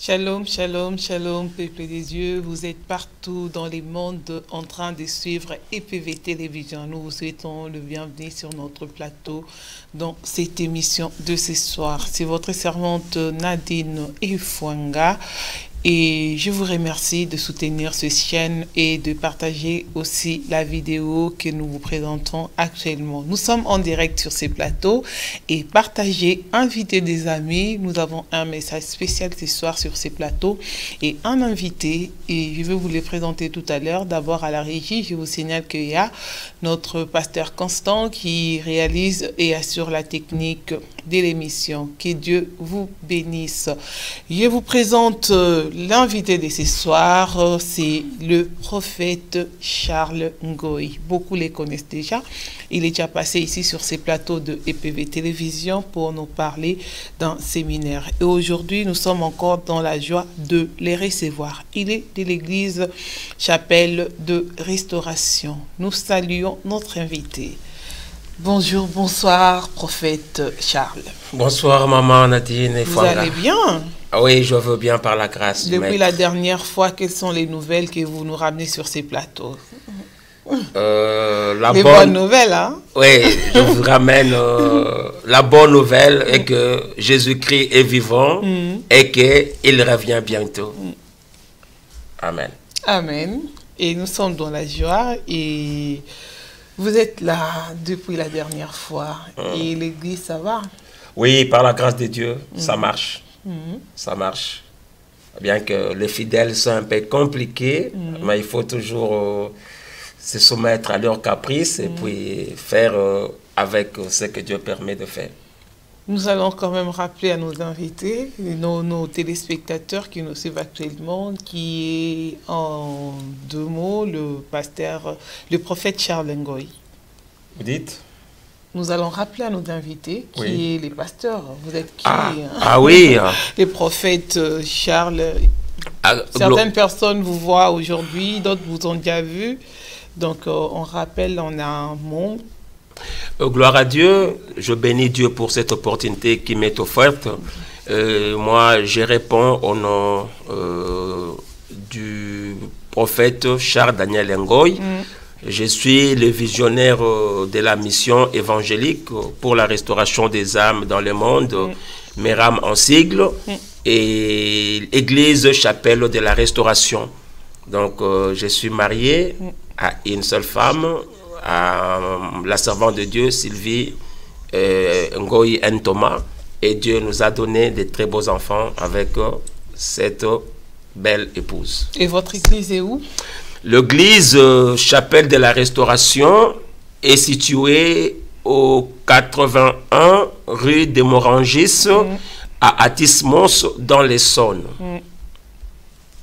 Shalom, shalom, shalom, peuple des dieux. Vous êtes partout dans les mondes en train de suivre EPV Télévision. Nous vous souhaitons le bienvenu sur notre plateau dans cette émission de ce soir. C'est votre servante Nadine Efwanga. Et je vous remercie de soutenir cette chaîne et de partager aussi la vidéo que nous vous présentons actuellement. Nous sommes en direct sur ces plateaux et partagez, invitez des amis. Nous avons un message spécial ce soir sur ces plateaux et un invité, et je vais vous le présenter tout à l'heure. D'abord à la régie, je vous signale qu'il y a notre pasteur Constant qui réalise et assure la technique de l'émission. Que Dieu vous bénisse. Je vous présente l'invité de ce soir, c'est le prophète Charles Ngoyi. Beaucoup les connaissent déjà. Il est déjà passé ici sur ces plateaux de EPV Télévision pour nous parler d'un séminaire. Et aujourd'hui, nous sommes encore dans la joie de les recevoir. Il est de l'église Chapelle de Restauration. Nous saluons notre invité. Bonjour, bonsoir, prophète Charles. Bonsoir, maman Nadine et Vous allez bien? Ah oui, je veux bien par la grâce du Depuis Maître. la dernière fois, quelles sont les nouvelles que vous nous ramenez sur ces plateaux? Les bonnes nouvelles, hein? Oui, je vous ramène la bonne nouvelle est que Jésus-Christ est vivant et qu'il revient bientôt. Amen. Amen. Et nous sommes dans la joie et vous êtes là depuis la dernière fois. Et l'église, ça va? Oui, par la grâce de Dieu, ça marche. Ça marche. Bien que les fidèles sont un peu compliqués, mais il faut toujours se soumettre à leurs caprices et puis faire avec ce que Dieu permet de faire. Nous allons quand même rappeler à nos invités, nos téléspectateurs qui nous suivent actuellement, qui est en deux mots le pasteur, le prophète Charles Ngoyi. Vous dites? Nous allons rappeler à nos invités qui est les pasteurs. Vous êtes qui? Oui. Les prophètes Charles. Certaines personnes vous voient aujourd'hui, d'autres vous ont déjà vu. Donc on rappelle en un mot. Gloire à Dieu, je bénis Dieu pour cette opportunité qui m'est offerte. Moi, je réponds au nom du prophète Charles Daniel Ngoyi. Je suis le visionnaire de la mission évangélique pour la restauration des âmes dans le monde, MERAM en sigle, et Église Chapelle de la Restauration. Donc, je suis marié à une seule femme, à la servante de Dieu, Sylvie Ngoyi Thomas, et Dieu nous a donné de très beaux enfants avec cette belle épouse. Et votre église est où? L'église Chapelle de la Restauration est située au 81 rue de Morangis à Atis-Mons dans l'Essonne.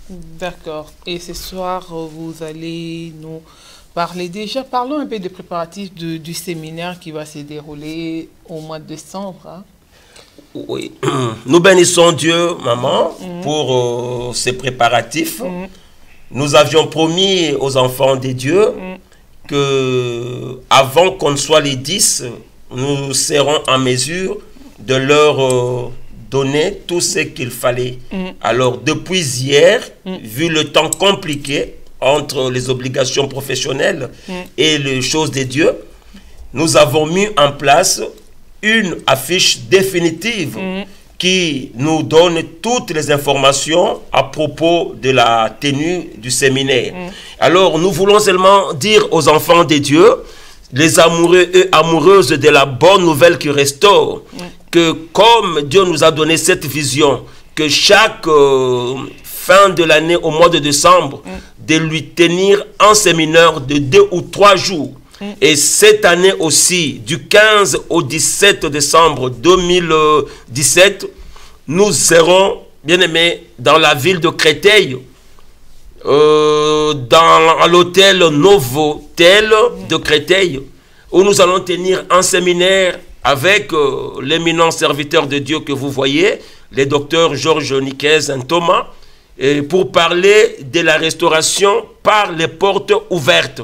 D'accord. Et ce soir, vous allez nous parler déjà. Parlons un peu des préparatifs du séminaire qui va se dérouler au mois de décembre. Hein? Oui. Nous bénissons Dieu, maman, pour ces préparatifs. Nous avions promis aux enfants de Dieu que avant qu'on ne soit les 10, nous serons en mesure de leur donner tout ce qu'il fallait. Alors, depuis hier, vu le temps compliqué entre les obligations professionnelles et les choses de Dieu, nous avons mis en place une affiche définitive qui nous donne toutes les informations à propos de la tenue du séminaire. Alors, nous voulons seulement dire aux enfants de Dieu, les amoureux et amoureuses de la bonne nouvelle qui restaure, que comme Dieu nous a donné cette vision, que chaque fin de l'année, au mois de décembre, de lui tenir un séminaire de 2 ou 3 jours. Et cette année aussi, du 15 au 17 décembre 2017, nous serons, bien aimés, dans la ville de Créteil, dans l'hôtel Novotel de Créteil, où nous allons tenir un séminaire avec l'éminent serviteur de Dieu que vous voyez, le docteur Georges Niquez Thomas, pour parler de la restauration par les portes ouvertes.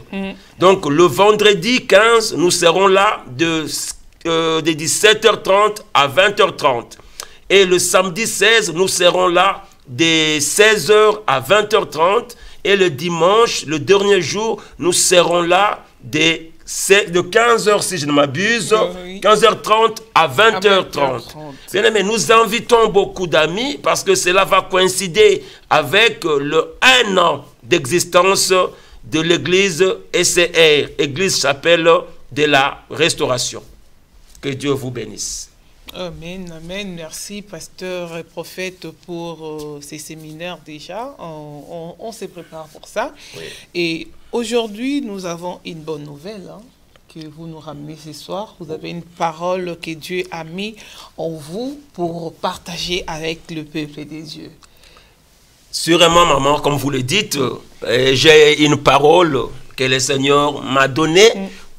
Donc, le vendredi 15, nous serons là de 17h30 à 20h30. Et le samedi 16, nous serons là de 16h à 20h30. Et le dimanche, le dernier jour, nous serons là de 15h, si je ne m'abuse, 15h30 à 20h30. Bien aimé, nous invitons beaucoup d'amis parce que cela va coïncider avec le 1 an d'existence de l'église ECR, Église Chapelle de la Restauration. Que Dieu vous bénisse. Amen, amen. Merci, pasteur et prophète, pour ces séminaires déjà. On se prépare pour ça. Oui. Et aujourd'hui, nous avons une bonne nouvelle que vous nous ramenez ce soir. Vous avez une parole que Dieu a mis en vous pour partager avec le peuple des dieux. Sûrement, maman, comme vous le dites, j'ai une parole que le Seigneur m'a donnée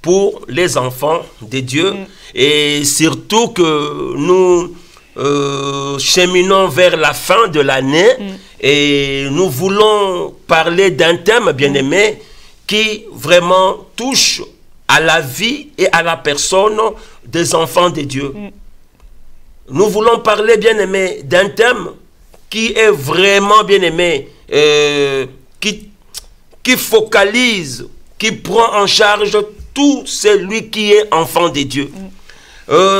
pour les enfants de Dieu. Et surtout que nous cheminons vers la fin de l'année et nous voulons parler d'un thème, bien aimé, qui vraiment touche à la vie et à la personne des enfants de Dieu. Nous voulons parler, bien aimé, d'un thème qui est vraiment, bien aimé, qui focalise, qui prend en charge tout celui qui est enfant de Dieu.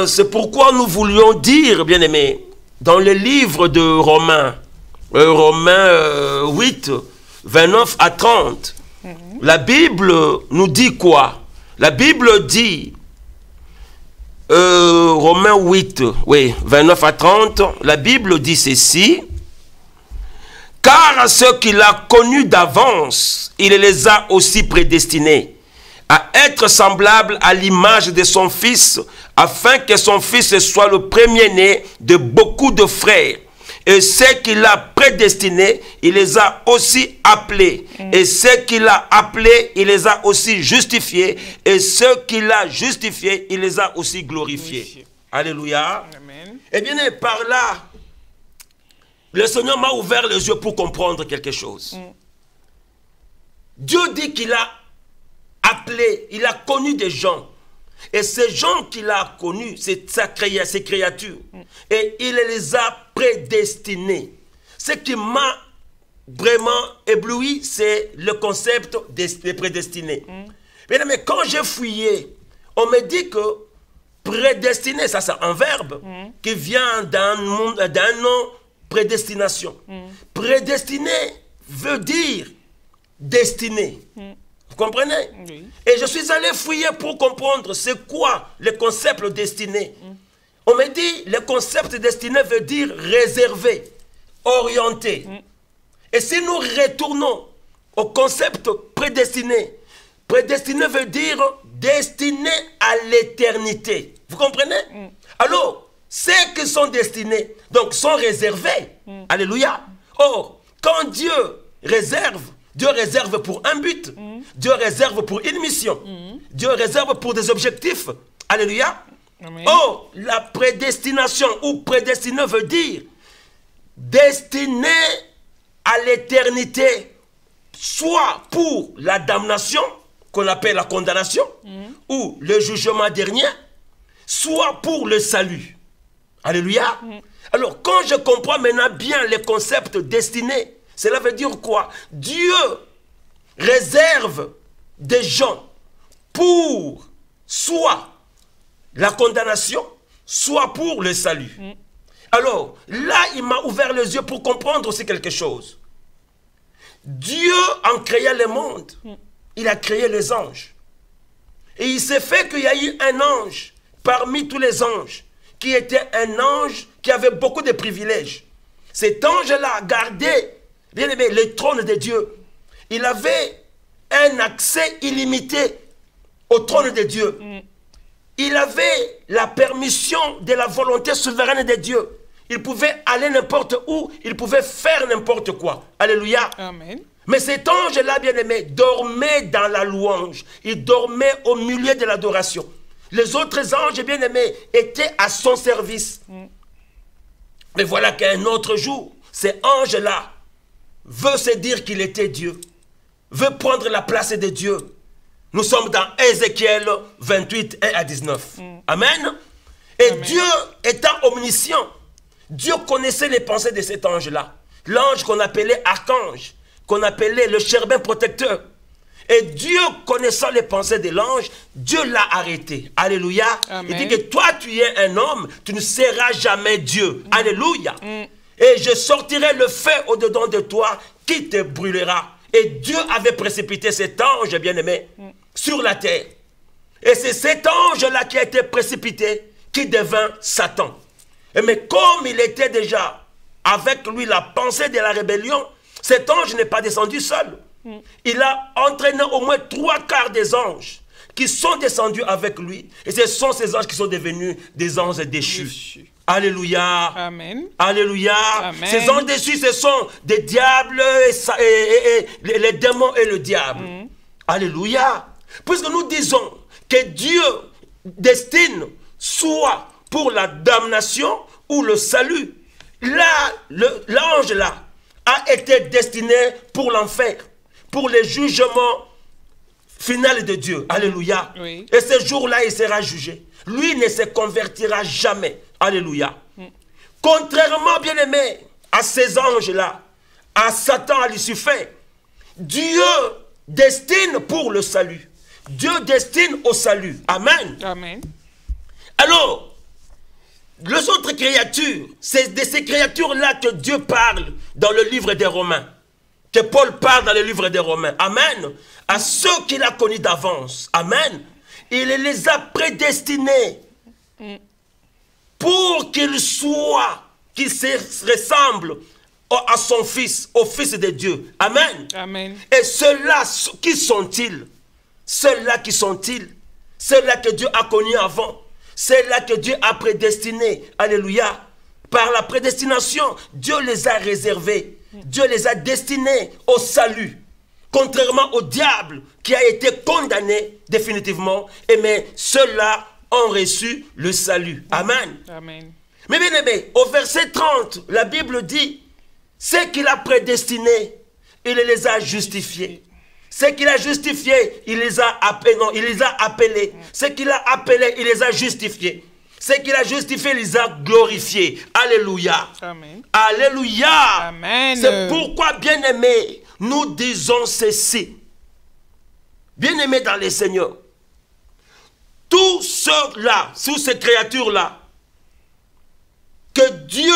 C'est pourquoi nous voulions dire, bien aimé, dans le livre de Romains, Romains 8, 29 à 30, la Bible nous dit quoi? La Bible dit, Romains 8, oui, 29 à 30, la Bible dit ceci: car à ceux qu'il a connus d'avance, il les a aussi prédestinés à être semblables à l'image de son Fils, afin que son Fils soit le premier-né de beaucoup de frères. Et ceux qu'il a prédestinés, il les a aussi appelés. Et ceux qu'il a appelés, il les a aussi justifiés. Et ceux qu'il a justifiés, il les a aussi glorifiés. Alléluia. Amen. Et bien, par là, le Seigneur m'a ouvert les yeux pour comprendre quelque chose. Dieu dit qu'il a appelé, il a connu des gens. Et ces gens qu'il a connus, c'est ses créatures. Et il les a prédestinés. Ce qui m'a vraiment ébloui, c'est le concept des prédestinés. Mais quand j'ai fouillé, on me dit que prédestiné, ça c'est un verbe qui vient d'un nom prédestination. Prédestiné veut dire destiné. Vous comprenez? Oui. Et je suis allé fouiller pour comprendre c'est quoi le concept destiné. On me dit le concept destiné veut dire réservé, orienté. Et si nous retournons au concept prédestiné, prédestiné veut dire destiné à l'éternité. Vous comprenez? Alors, ceux qui sont destinés, donc sont réservés. Alléluia. Or, quand Dieu réserve pour un but. Dieu réserve pour une mission. Dieu réserve pour des objectifs. Alléluia. Amen. Oh, la prédestination ou prédestiné veut dire destiné à l'éternité, soit pour la damnation, qu'on appelle la condamnation, ou le jugement dernier, soit pour le salut. Alléluia. Alors, quand je comprends maintenant bien les concepts destinés, cela veut dire quoi? Dieu réserve des gens pour soit la condamnation, soit pour le salut. Alors, là, il m'a ouvert les yeux pour comprendre aussi quelque chose. Dieu, en créant le monde, il a créé les anges. Et il s'est fait qu'il y a eu un ange parmi tous les anges, qui était un ange qui avait beaucoup de privilèges. Cet ange-là gardait, bien aimé, le trône de Dieu. Il avait un accès illimité au trône de Dieu. Il avait la permission de la volonté souveraine de Dieu. Il pouvait aller n'importe où, il pouvait faire n'importe quoi. Alléluia. Amen. Mais cet ange-là, bien aimé, dormait dans la louange. Il dormait au milieu de l'adoration. Les autres anges, bien aimés, étaient à son service. Mais voilà qu'un autre jour, cet ange-là veut se dire qu'il était Dieu, veut prendre la place de Dieu. Nous sommes dans Ézéchiel 28, 1 à 19. Amen. Et Amen. Dieu étant omniscient, Dieu connaissait les pensées de cet ange-là. l'ange qu'on appelait archange, qu'on appelait le chérubin protecteur. Et Dieu, connaissant les pensées de l'ange, Dieu l'a arrêté. Alléluia. Amen. Il dit que toi, tu es un homme, tu ne seras jamais Dieu. Alléluia. Et je sortirai le feu au-dedans de toi qui te brûlera. Et Dieu avait précipité cet ange, bien-aimé, sur la terre. Et c'est cet ange-là qui a été précipité, qui devint Satan. Mais comme il était déjà avec lui la pensée de la rébellion, cet ange n'est pas descendu seul. Il a entraîné au moins 3/4 des anges qui sont descendus avec lui. Et ce sont ces anges qui sont devenus des anges déchus. Alléluia. Amen. Alléluia. Amen. Ces anges déchus, ce sont des diables et les démons et le diable. Alléluia. Puisque nous disons que Dieu destine soit pour la damnation ou le salut. Là, l'ange là a été destiné pour l'enfer, pour le jugement final de Dieu. Alléluia. Oui. Et ce jour-là, il sera jugé. Lui ne se convertira jamais. Alléluia. Contrairement, bien-aimé, à ces anges-là, à Satan, à Lucifer, Dieu destine pour le salut. Dieu destine au salut. Amen. Amen. Alors, les autres créatures, c'est de ces créatures-là que Dieu parle dans le livre des Romains. Que Paul parle dans le livre des Romains. Amen. À ceux qu'il a connus d'avance. Amen. Il les a prédestinés pour qu'ils soient, qu'ils se ressemblent à son Fils, au Fils de Dieu. Amen. Amen. Et ceux-là, qui sont-ils? Ceux-là qui sont-ils? Ceux-là que Dieu a connus avant. Ceux-là que Dieu a prédestinés. Alléluia. Par la prédestination, Dieu les a réservés. Dieu les a destinés au salut. Contrairement au diable qui a été condamné définitivement. Et mais ceux-là ont reçu le salut. Amen. Amen. Mais bien aimé, au verset 30, la Bible dit, ce qu'il a prédestiné, il les a justifiés. Ce qu'il a justifié, il les a appelés. Non, il les a appelés. Ce qu'il a appelé, il les a justifiés. Ce qu'il a justifié, il les a glorifiés. Alléluia. Amen. Alléluia. Amen. C'est pourquoi, bien-aimés, nous disons ceci. Bien-aimés dans les Seigneurs, tous ceux-là, tous ces créatures-là, que Dieu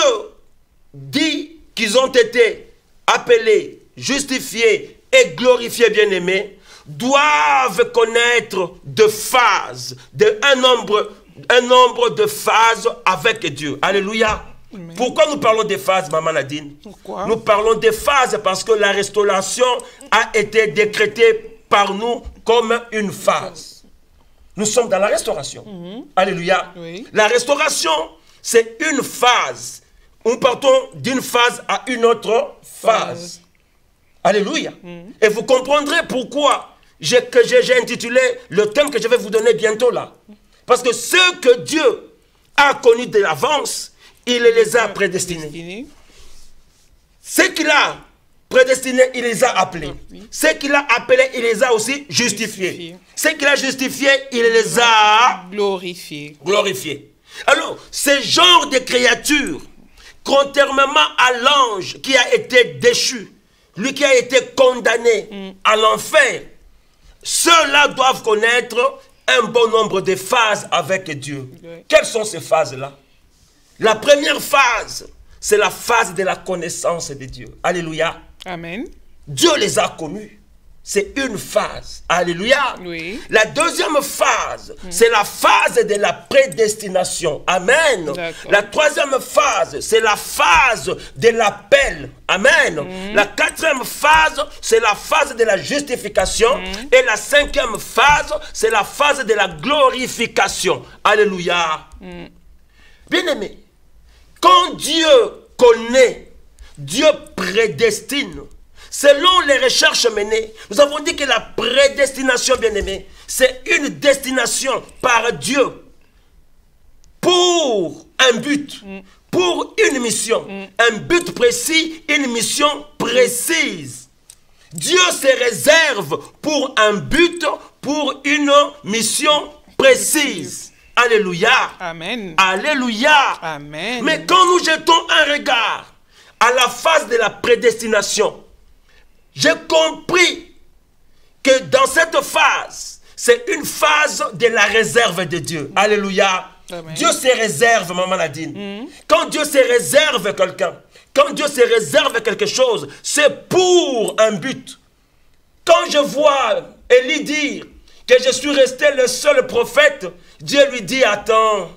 dit qu'ils ont été appelés, justifiés et glorifiés, bien-aimés, doivent connaître de phases, un nombre de phases avec Dieu. Alléluia. Amen. Pourquoi nous parlons des phases, Maman Nadine? Pourquoi? Nous parlons des phases parce que la restauration a été décrétée par nous comme une phase. Nous sommes dans la restauration. Alléluia. Oui. La restauration, c'est une phase. Nous partons d'une phase à une autre phase. Alléluia. Et vous comprendrez pourquoi j'ai intitulé le thème que je vais vous donner bientôt là. Parce que ceux que Dieu a connus de l'avance, il les a prédestinés. Ceux qu'il a prédestinés, il les a appelés. Ceux qu'il a appelés, il les a aussi justifiés. Ceux qu'il a justifiés, il les a glorifiés. Alors, ce genre de créatures, contrairement à l'ange qui a été déchu, lui qui a été condamné à l'enfer, ceux-là doivent connaître un bon nombre de phases avec Dieu. Quelles sont ces phases-là? La première phase, c'est la phase de la connaissance de Dieu. Alléluia. Amen. Dieu les a connus. C'est une phase. Alléluia. Oui. La deuxième phase, c'est la phase de la prédestination. Amen. La troisième phase, c'est la phase de l'appel. Amen. La quatrième phase, c'est la phase de la justification. Et la cinquième phase, c'est la phase de la glorification. Alléluia. Bien-aimé, quand Dieu connaît, Dieu prédestine. Selon les recherches menées, nous avons dit que la prédestination, bien-aimé, c'est une destination par Dieu pour un but, pour une mission, un but précis, une mission précise. Dieu se réserve pour un but, pour une mission précise. Alléluia. Amen. Alléluia. Amen. Mais quand nous jetons un regard à la phase de la prédestination, j'ai compris que dans cette phase, c'est une phase de la réserve de Dieu. Alléluia. Amen. Dieu se réserve, maman Nadine. Quand Dieu se réserve quelqu'un, quand Dieu se réserve quelque chose, c'est pour un but. Quand je vois Élie dire que je suis resté le seul prophète, Dieu lui dit, attends,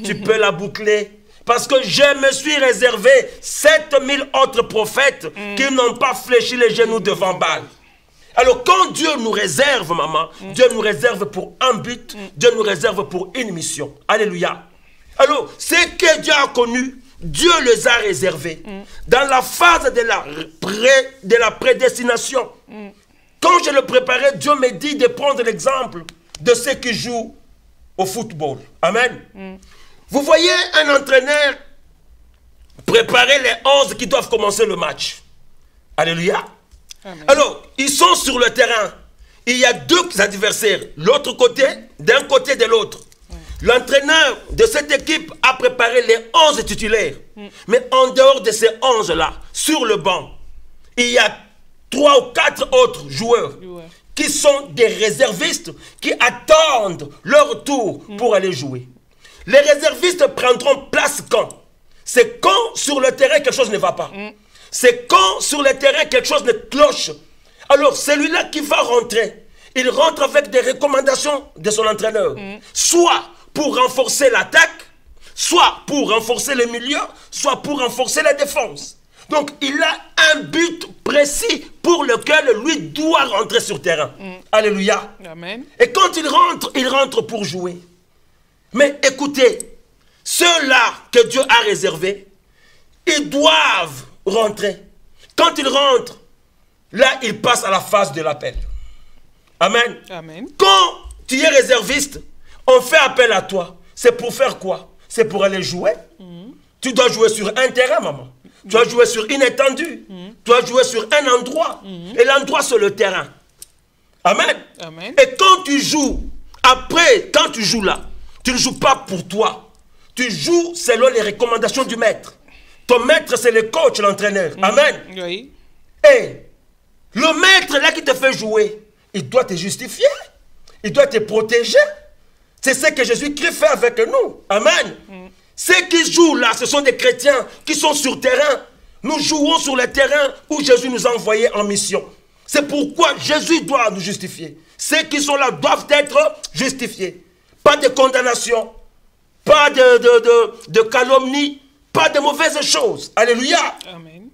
tu peux la boucler. Parce que je me suis réservé 7000 autres prophètes qui n'ont pas fléchi les genoux devant Baal. Alors quand Dieu nous réserve, maman, Dieu nous réserve pour un but, Dieu nous réserve pour une mission. Alléluia. Alors, ce que Dieu a connu, Dieu les a réservés. Dans la phase de la prédestination, quand je le préparais, Dieu me dit de prendre l'exemple de ceux qui jouent au football. Amen. Vous voyez un entraîneur préparer les 11 qui doivent commencer le match. Alléluia. Amen. Alors, ils sont sur le terrain. Il y a deux adversaires, l'autre côté, d'un côté de l'autre. L'entraîneur de cette équipe a préparé les 11 titulaires. Mais en dehors de ces 11-là, sur le banc, il y a 3 ou 4 autres joueurs qui sont des réservistes qui attendent leur tour pour aller jouer. Les réservistes prendront place quand? C'est quand sur le terrain quelque chose ne va pas. C'est quand sur le terrain quelque chose ne cloche. Alors celui-là qui va rentrer, il rentre avec des recommandations de son entraîneur. Soit pour renforcer l'attaque, soit pour renforcer le milieu, soit pour renforcer la défense. Donc il a un but précis pour lequel lui doit rentrer sur terrain. Alléluia. Amen. Et quand il rentre pour jouer. Mais écoutez, ceux-là que Dieu a réservés, ils doivent rentrer. Quand ils rentrent, là, ils passent à la phase de l'appel. Amen. Amen. Quand tu es réserviste, on fait appel à toi. C'est pour faire quoi? C'est pour aller jouer. Tu dois jouer sur un terrain, maman. Tu dois jouer sur une étendue. Tu dois jouer sur un endroit. Et l'endroit, c'est le terrain. Amen. Amen. Et quand tu joues, après, quand tu joues là, tu ne joues pas pour toi. Tu joues selon les recommandations du maître. Ton maître, c'est le coach, l'entraîneur. Amen. Oui. Et le maître, là, qui te fait jouer, il doit te justifier. Il doit te protéger. C'est ce que Jésus-Christ fait avec nous. Amen. Ceux qui jouent là, ce sont des chrétiens qui sont sur terrain. Nous jouons sur le terrain où Jésus nous a envoyés en mission. C'est pourquoi Jésus doit nous justifier. Ceux qui sont là doivent être justifiés. Pas de condamnation, pas de calomnie, pas de mauvaises choses. Alléluia. Amen.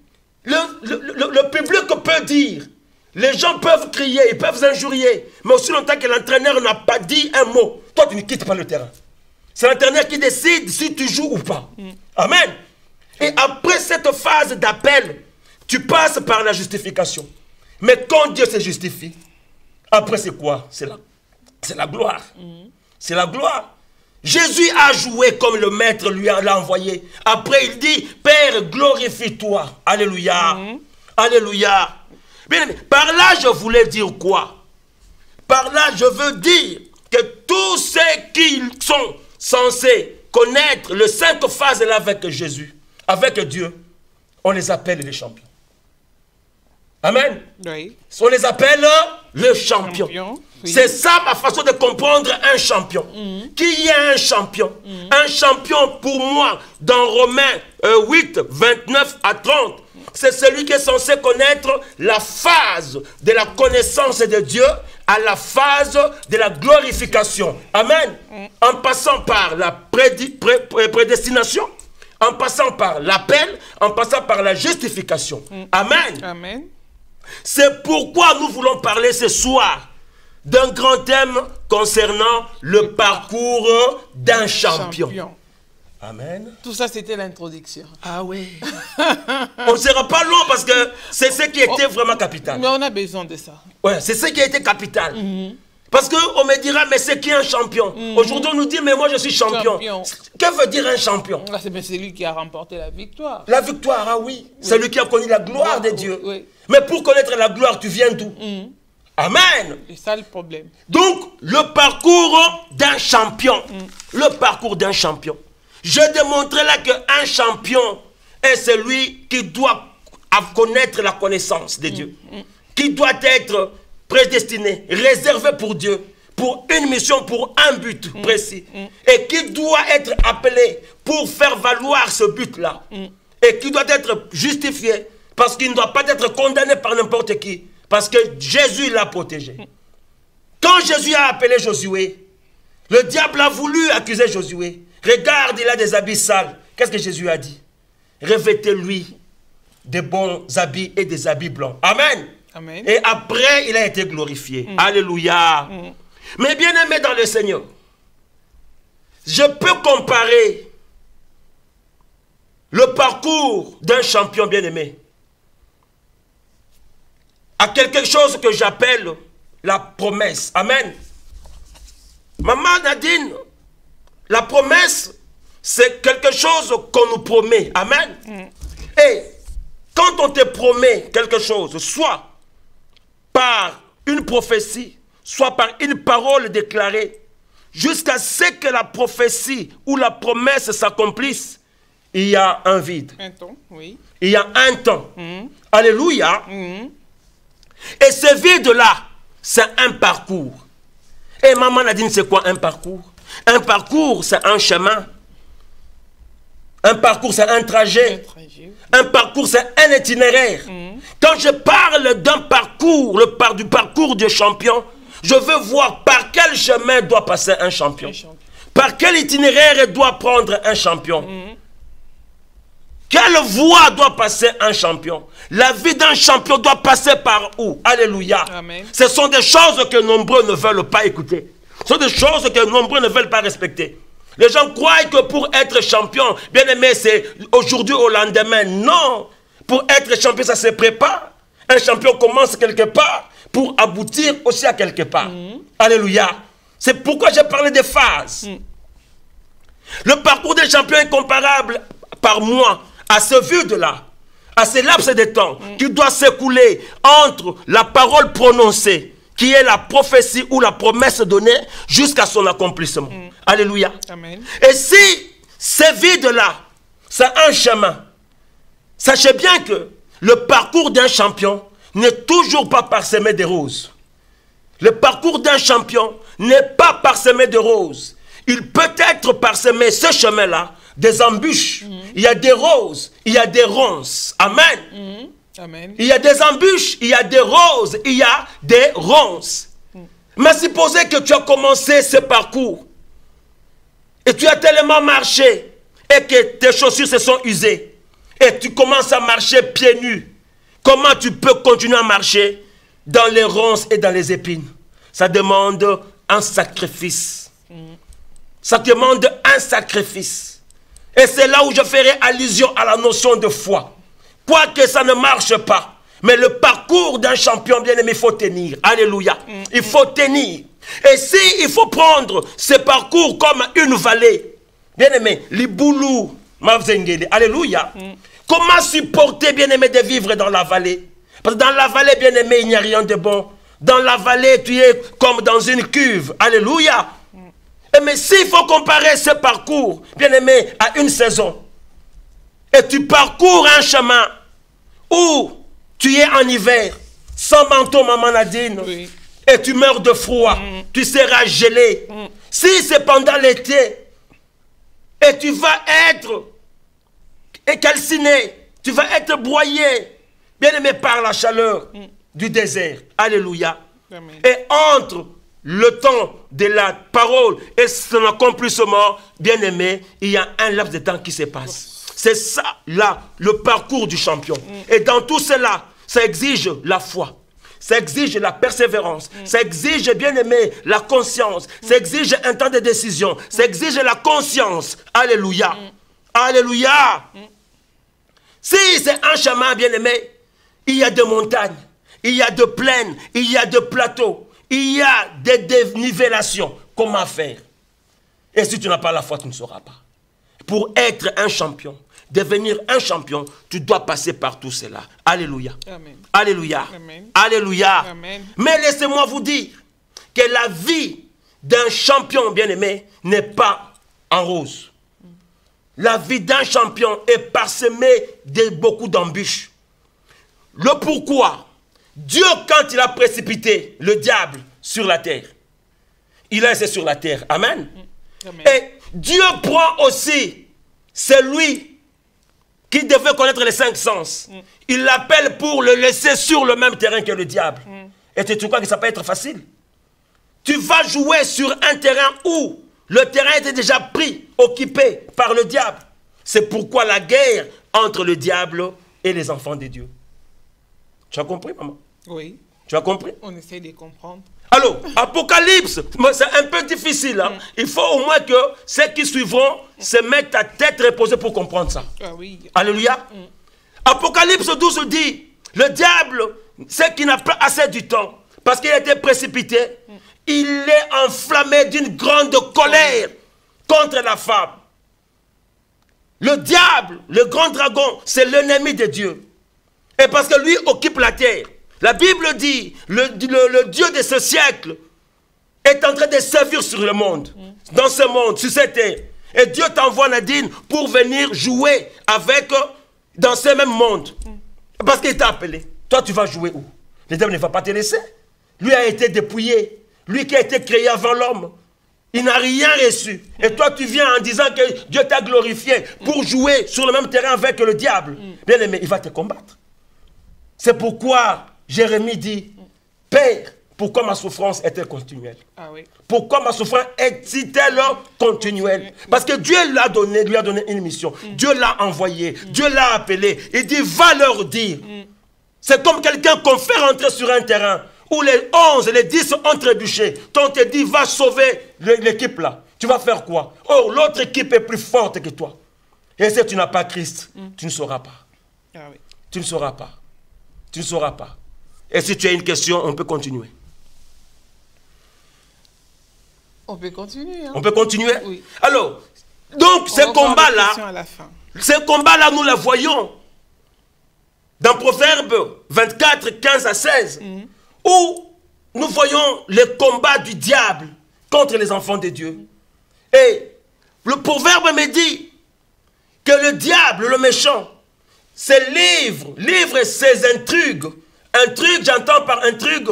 Le public peut dire, les gens peuvent crier, ils peuvent injurier, mais aussi longtemps que l'entraîneur n'a pas dit un mot, toi tu ne quittes pas le terrain. C'est l'entraîneur qui décide si tu joues ou pas. Amen. Et après cette phase d'appel, tu passes par la justification. Mais quand Dieu se justifie, après c'est quoi? C'est la gloire. C'est la gloire. Jésus a joué comme le maître lui l'a envoyé. Après il dit, Père, glorifie-toi. Alléluia. Alléluia. Bien aimé, par là je voulais dire quoi? Par là je veux dire que tous ceux qui sont censés connaître les 5 phases là avec Jésus, avec Dieu, on les appelle les champions. Amen. Oui. On les appelle le champion. Oui. C'est ça ma façon de comprendre un champion. Qui est un champion? Un champion pour moi, dans Romains 8, 29 à 30, c'est celui qui est censé connaître la phase de la connaissance de Dieu à la phase de la glorification. Amen. En passant par la prédestination, en passant par l'appel, en passant par la justification. Amen. Amen. C'est pourquoi nous voulons parler ce soir d'un grand thème concernant le parcours d'un champion. Amen. Tout ça, c'était l'introduction. Ah oui. On ne sera pas long parce que c'est ce qui était vraiment capital. Mais on a besoin de ça. Ouais, c'est ce qui a été capital. Parce qu'on me dira, mais c'est qui un champion? Aujourd'hui, on nous dit, mais moi je suis champion. Que veut dire un champion? C'est lui qui a remporté la victoire. La victoire, ah oui. C'est lui qui a connu la gloire de Dieu. Oui. Mais pour connaître la gloire, tu viens d'où? Amen. C'est ça le problème. Donc, le parcours d'un champion. Le parcours d'un champion. Je démontrais là qu'un champion est celui qui doit connaître la connaissance de Dieu, qui doit être prédestiné, réservé pour Dieu, pour une mission, pour un but précis, et qui doit être appelé pour faire valoir ce but-là, et qui doit être justifié, parce qu'il ne doit pas être condamné par n'importe qui, parce que Jésus l'a protégé. Quand Jésus a appelé Josué, le diable a voulu accuser Josué. Regarde, il a des habits sales. Qu'est-ce que Jésus a dit? Revêtez-lui des bons habits et des habits blancs. Amen. Amen. Et après, il a été glorifié. Alléluia. Mais bien aimé dans le Seigneur, je peux comparer le parcours d'un champion bien aimé à quelque chose que j'appelle la promesse. Amen. Maman Nadine, la promesse, c'est quelque chose qu'on nous promet. Amen. Et quand on te promet quelque chose, soit par une prophétie, soit par une parole déclarée, jusqu'à ce que la prophétie ou la promesse s'accomplisse, il y a un vide. Un temps, oui. Il y a un temps. Alléluia. Et ce vide-là, c'est un parcours. Et maman Nadine, c'est quoi un parcours? Un parcours, c'est un chemin. Un parcours, c'est un trajet. Un parcours, c'est un itinéraire. Quand je parle d'un parcours, du parcours du champion, je veux voir par quel chemin doit passer un champion. Par quel itinéraire doit prendre un champion. Quelle voie doit passer un champion? La vie d'un champion doit passer par où? Alléluia. Amen. Ce sont des choses que nombreux ne veulent pas écouter. Ce sont des choses que nombreux ne veulent pas respecter. Les gens croient que pour être champion, bien aimé, c'est aujourd'hui au lendemain. Non. Pour être champion, ça se prépare. Un champion commence quelque part pour aboutir aussi à quelque part. Alléluia. C'est pourquoi j'ai parlé des phases. Le parcours des champions est comparable par moi à ce vide-là, à ce laps de temps qui doit s'écouler entre la parole prononcée, qui est la prophétie ou la promesse donnée, jusqu'à son accomplissement. Alléluia. Amen. Et si ce vide-là, c'est un chemin, sachez bien que le parcours d'un champion n'est toujours pas parsemé de roses. Le parcours d'un champion n'est pas parsemé de roses. Il peut être parsemé, ce chemin-là, des embûches. Il y a des roses, il y a des ronces. Amen. Amen. Il y a des embûches, il y a des roses, il y a des ronces. Mais supposez que tu as commencé ce parcours et tu as tellement marché et que tes chaussures se sont usées et tu commences à marcher pieds nus. Comment tu peux continuer à marcher dans les ronces et dans les épines? Ça demande un sacrifice. Ça demande un sacrifice. Et c'est là où je ferai allusion à la notion de foi. Quoique ça ne marche pas, mais le parcours d'un champion bien-aimé, il faut tenir. Alléluia. Il faut tenir. Et si il faut prendre ce parcours comme une vallée, bien-aimé, Liboulou, Mavzengele, alléluia. Comment supporter, bien-aimé, de vivre dans la vallée? Parce que dans la vallée, bien-aimé, il n'y a rien de bon. Dans la vallée, tu es comme dans une cuve. Alléluia. Mais s'il faut comparer ce parcours, bien-aimé, à une saison, et tu parcours un chemin où tu es en hiver, sans manteau, maman Nadine, et tu meurs de froid, tu seras gelé. Si c'est pendant l'été, et tu vas être calciné, tu vas être broyé, bien-aimé, par la chaleur du désert. Alléluia. Amen. Et entre le temps de la parole et son accomplissement, bien-aimé, il y a un laps de temps qui se passe. C'est ça, là, le parcours du champion. Et dans tout cela, ça exige la foi. Ça exige la persévérance. Ça exige, bien-aimé, la conscience. Ça exige un temps de décision. Ça exige la conscience. Alléluia. Alléluia. Si c'est un chemin, bien-aimé, il y a des montagnes, il y a des plaines, il y a des plateaux, il y a des dénivellations. Comment faire? Et si tu n'as pas la foi, tu ne sauras pas. Pour être un champion, devenir un champion, tu dois passer par tout cela. Alléluia. Amen. Alléluia. Amen. Alléluia. Amen. Mais laissez-moi vous dire que la vie d'un champion bien-aimé n'est pas en rose. la vie d'un champion est parsemée de beaucoup d'embûches. Le pourquoi, Dieu, quand il a précipité le diable sur la terre, il a laissé sur la terre. Amen. Amen. Et Dieu prend aussi celui qui devait connaître les 5 sens. Il l'appelle pour le laisser sur le même terrain que le diable. Et tu crois que ça peut être facile? Tu vas jouer sur un terrain où le terrain était déjà pris, occupé par le diable. C'est pourquoi la guerre entre le diable et les enfants de Dieu. Tu as compris, maman? Oui. Tu as compris? On essaie de comprendre. Alors, Apocalypse, c'est un peu difficile. Hein? Il faut au moins que ceux qui suivront se mettent à tête reposée pour comprendre ça. Ah oui. Alléluia. Apocalypse 12 dit, le diable, c'est qu'il n'a pas assez du temps, parce qu'il a été précipité, il est enflammé d'une grande colère contre la femme. Le diable, le grand dragon, c'est l'ennemi de Dieu. Et parce que lui occupe la terre. La Bible dit, le Dieu de ce siècle est en train de servir sur le monde, dans ce monde, sur cette terre. Et Dieu t'envoie, Nadine, pour venir jouer avec, dans ce même monde. Parce qu'il t'a appelé. Toi, tu vas jouer où? Le diable ne va pas te laisser. Lui a été dépouillé. Lui qui a été créé avant l'homme. Il n'a rien reçu. Et toi, tu viens en disant que Dieu t'a glorifié pour jouer sur le même terrain avec le diable. Bien aimé, il va te combattre. C'est pourquoi Jérémie dit, Père, pourquoi ma souffrance est-elle continuelle? Ah oui. Pourquoi ma souffrance est-elle continuelle? Parce que Dieu lui a donné une mission. Dieu l'a envoyé. Dieu l'a appelé. Il dit, va leur dire. C'est comme quelqu'un qu'on fait rentrer sur un terrain où les 11, les 10 ont trébuché. Quand on te dit, va sauver l'équipe là. Tu vas faire quoi? Oh, l'autre équipe est plus forte que toi. Et si tu n'as pas Christ, tu ne sauras pas. Ah oui. Tu ne sauras pas. Tu ne sauras pas. Et si tu as une question, on peut continuer. On peut continuer. Hein? On peut continuer? Oui. Alors, donc ce combat-là, nous le voyons dans Proverbes 24, 15 à 16, où nous voyons le combat du diable contre les enfants de Dieu. Et le proverbe me dit que le diable, le méchant, livre ses intrigues. Intrigue, j'entends par intrigue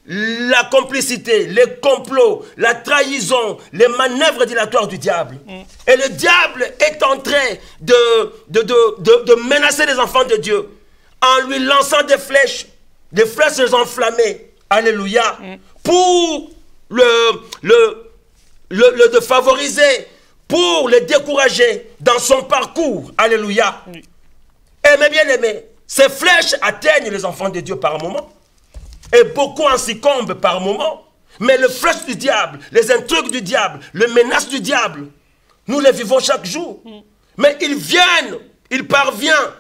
la complicité, les complots, la trahison, les manœuvres dilatoires du diable. Et le diable est en train de menacer les enfants de Dieu en lui lançant des flèches enflammées. Alléluia. Pour le favoriser, pour le décourager dans son parcours. Alléluia. Et mes bien-aimés, ces flèches atteignent les enfants de Dieu par moment. Et beaucoup en succombent par moment. Mais les flèches du diable, les intrigues du diable, les menaces du diable, nous les vivons chaque jour. Mais il parvient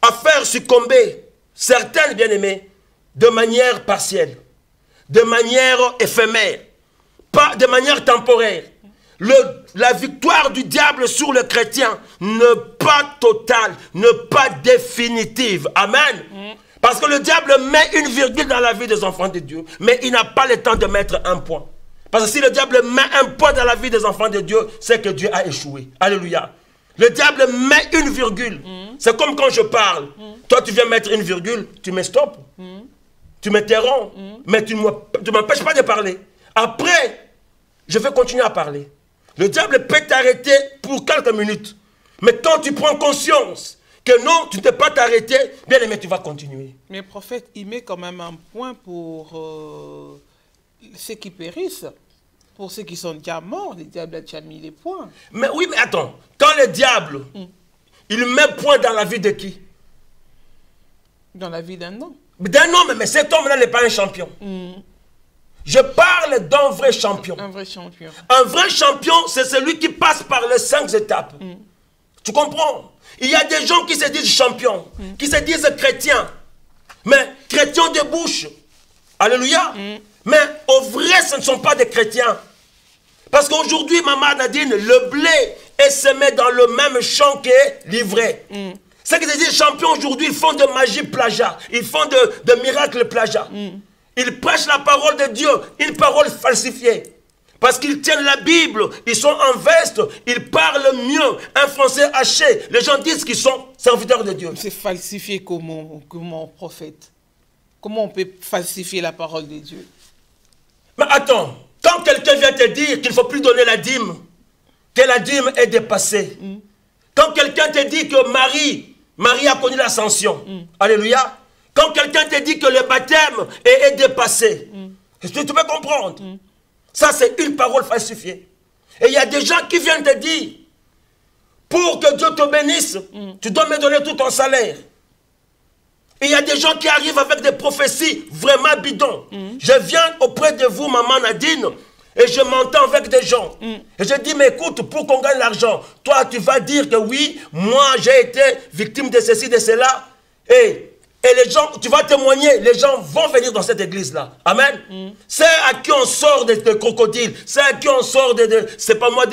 à faire succomber certaines bien-aimés de manière partielle, de manière éphémère, pas de manière temporaire. La victoire du diable sur le chrétien n'est pas totale, n'est pas définitive. Amen. Parce que le diable met une virgule dans la vie des enfants de Dieu, mais il n'a pas le temps de mettre un point. Parce que si le diable met un point dans la vie des enfants de Dieu, c'est que Dieu a échoué. Alléluia. Le diable met une virgule. C'est comme quand je parle. Toi, tu viens mettre une virgule, tu me stoppes. Tu m'interromps, mais tu ne m'empêches pas de parler. Après, je vais continuer à parler. Le diable peut t'arrêter pour quelques minutes. Mais quand tu prends conscience que non, tu ne t'es pas t'arrêter, bien aimé, tu vas continuer. Mais prophète, il met quand même un point pour ceux qui périssent. Pour ceux qui sont déjà morts, le diable a déjà mis les points. Mais oui, mais attends. Quand le diable, il met point dans la vie de qui? Dans la vie d'un homme. D'un homme, mais cet homme-là n'est pas un champion. Je parle d'un vrai champion. Un vrai champion. Un vrai champion, c'est celui qui passe par les 5 étapes. Tu comprends? Il y a des gens qui se disent champions, qui se disent chrétiens. Mais chrétiens de bouche. Alléluia. Mais au vrai, ce ne sont pas des chrétiens. Parce qu'aujourd'hui, maman Nadine, le blé est semé dans le même champ qu'est livré. Ceux qui se disent champions aujourd'hui, ils font de magie plagiat. Ils font de miracles plagiat. Ils prêchent la parole de Dieu, une parole falsifiée. Parce qu'ils tiennent la Bible, ils sont en veste, ils parlent mieux, un français haché. Les gens disent qu'ils sont serviteurs de Dieu. C'est falsifié comment, prophète? Comment on peut falsifier la parole de Dieu? Mais attends, quand quelqu'un vient te dire qu'il ne faut plus donner la dîme, que la dîme est dépassée. Quand quelqu'un te dit que Marie a connu l'ascension. Alléluia. Quand quelqu'un te dit que le baptême est dépassé. Est-ce que tu peux comprendre? Ça, c'est une parole falsifiée. Et il y a des gens qui viennent te dire, pour que Dieu te bénisse, tu dois me donner tout ton salaire. Et il y a des gens qui arrivent avec des prophéties vraiment bidons. Je viens auprès de vous, maman Nadine, et je m'entends avec des gens. Et je dis, mais écoute, pour qu'on gagne l'argent, toi, tu vas dire que oui, moi, j'ai été victime de ceci, de cela. Et les gens, tu vas témoigner, les gens vont venir dans cette église-là. Amen. C'est à qui on sort de crocodiles, c'est à qui on sort c'est pas moi,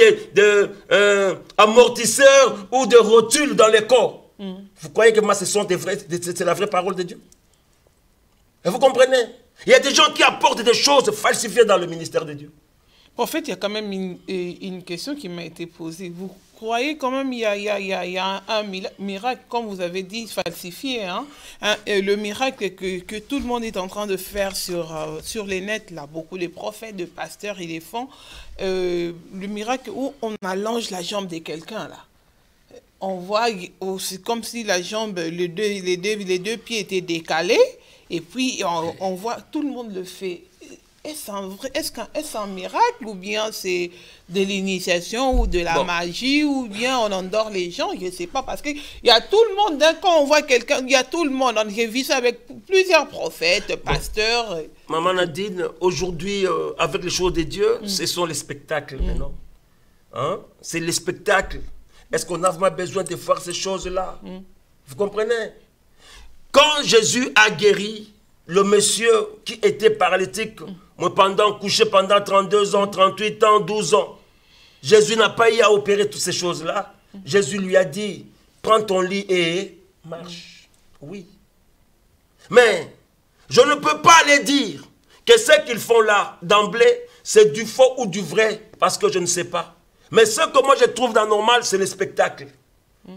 amortisseurs ou de rotules dans les corps. Vous croyez que moi, c'est la vraie parole de Dieu? Et vous comprenez? Il y a des gens qui apportent des choses falsifiées dans le ministère de Dieu. Prophète, il y a quand même une question qui m'a été posée. Vous croyez quand même qu'il y a un miracle, comme vous avez dit, falsifié, hein? Le miracle que tout le monde est en train de faire sur les nets, là, beaucoup de prophètes, de pasteurs, ils les font. Le miracle où on allonge la jambe de quelqu'un, là. On voit, c'est comme si la jambe, les deux pieds étaient décalés, et puis on voit, tout le monde le fait. Est-ce un miracle, ou bien c'est de l'initiation, ou de la magie, ou bien on endort les gens? Je ne sais pas, parce qu'il y a tout le monde, quand on voit quelqu'un, il y a tout le monde. J'ai vu ça avec plusieurs prophètes, pasteurs. Maman Nadine, aujourd'hui, avec les choses de Dieu, ce sont les spectacles maintenant. Hein? C'est les spectacles. Est-ce qu'on a vraiment besoin de faire ces choses-là? Vous comprenez? Quand Jésus a guéri le monsieur qui était paralytique, couché pendant 32 ans, 38 ans, 12 ans, Jésus n'a pas eu à opérer toutes ces choses-là. Jésus lui a dit, prends ton lit et marche. Oui. Mais je ne peux pas les dire que ce qu'ils font là, d'emblée, c'est du faux ou du vrai, parce que je ne sais pas. Mais ce que moi je trouve d'anormal, c'est le spectacle.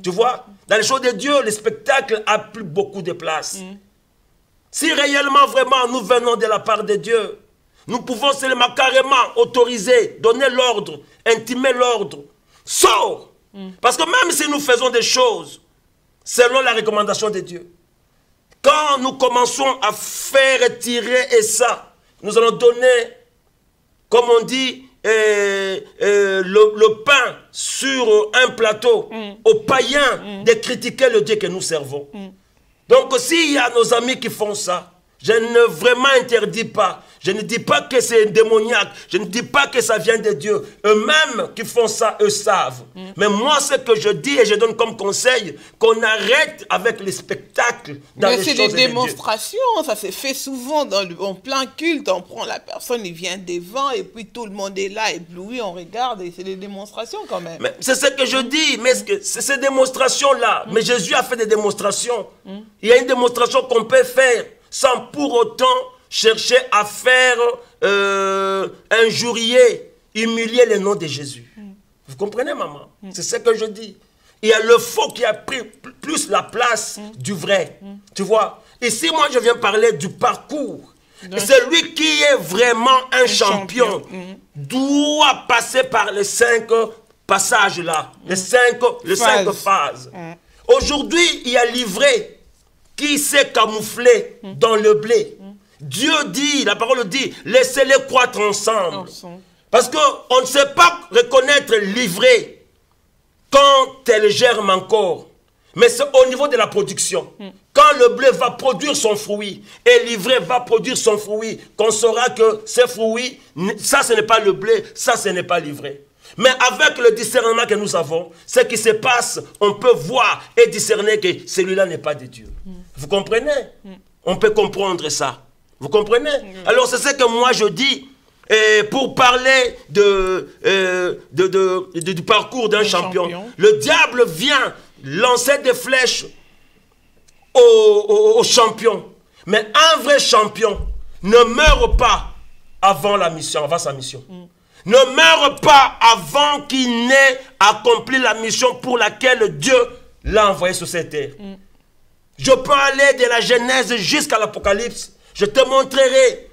Tu vois, dans les choses de Dieu, le spectacle a plus beaucoup de place. Si réellement, vraiment, nous venons de la part de Dieu, nous pouvons seulement carrément autoriser, donner l'ordre, intimer l'ordre. Sors! Parce que même si nous faisons des choses selon la recommandation de Dieu, quand nous commençons à faire tirer et ça, nous allons donner, comme on dit, le pain sur un plateau aux païens de critiquer le Dieu que nous servons. Donc s'il y a nos amis qui font ça, je ne vraiment interdis pas. Je ne dis pas que c'est démoniaque. Je ne dis pas que ça vient de Dieu. Eux-mêmes qui font ça, eux savent. Mais moi, ce que je dis et je donne comme conseil, qu'on arrête avec les spectacles dans les choses de Dieu. Mais c'est des démonstrations. Ça se fait souvent en plein culte. On prend la personne, il vient devant et puis tout le monde est là, ébloui, on regarde et c'est des démonstrations quand même. C'est ce que je dis. Mais c'est ces démonstrations-là. Mais Jésus a fait des démonstrations. Il y a une démonstration qu'on peut faire sans pour autant chercher à faire injurier, humilier le nom de Jésus. Vous comprenez, maman? C'est ce que je dis. Il y a le faux qui a pris plus la place du vrai. Tu vois? Ici, moi, je viens parler du parcours. Celui qui est vraiment un champion doit passer par les 5 passages-là, les 5 phases. Aujourd'hui, il y a l'ivré qui s'est camouflé dans le blé. Dieu dit, la parole dit, laissez-les croître ensemble. Parce qu'on ne sait pas reconnaître l'ivré quand elle germe encore. Mais c'est au niveau de la production. Quand le blé va produire son fruit et l'ivraie va produire son fruit, qu'on saura que ces fruits, ça ce n'est pas le blé, ça ce n'est pas l'ivraie. Mais avec le discernement que nous avons, ce qui se passe, on peut voir et discerner que celui-là n'est pas de Dieu. Vous comprenez? On peut comprendre ça. Vous comprenez? Alors c'est ce que moi je dis pour parler du parcours d'un champion. Le diable vient lancer des flèches au champion. Mais un vrai champion ne meurt pas avant la mission, avant sa mission. ne meure pas avant qu'il n'ait accompli la mission pour laquelle Dieu l'a envoyé sur cette terre. Je peux aller de la Genèse jusqu'à l'Apocalypse. Je te montrerai.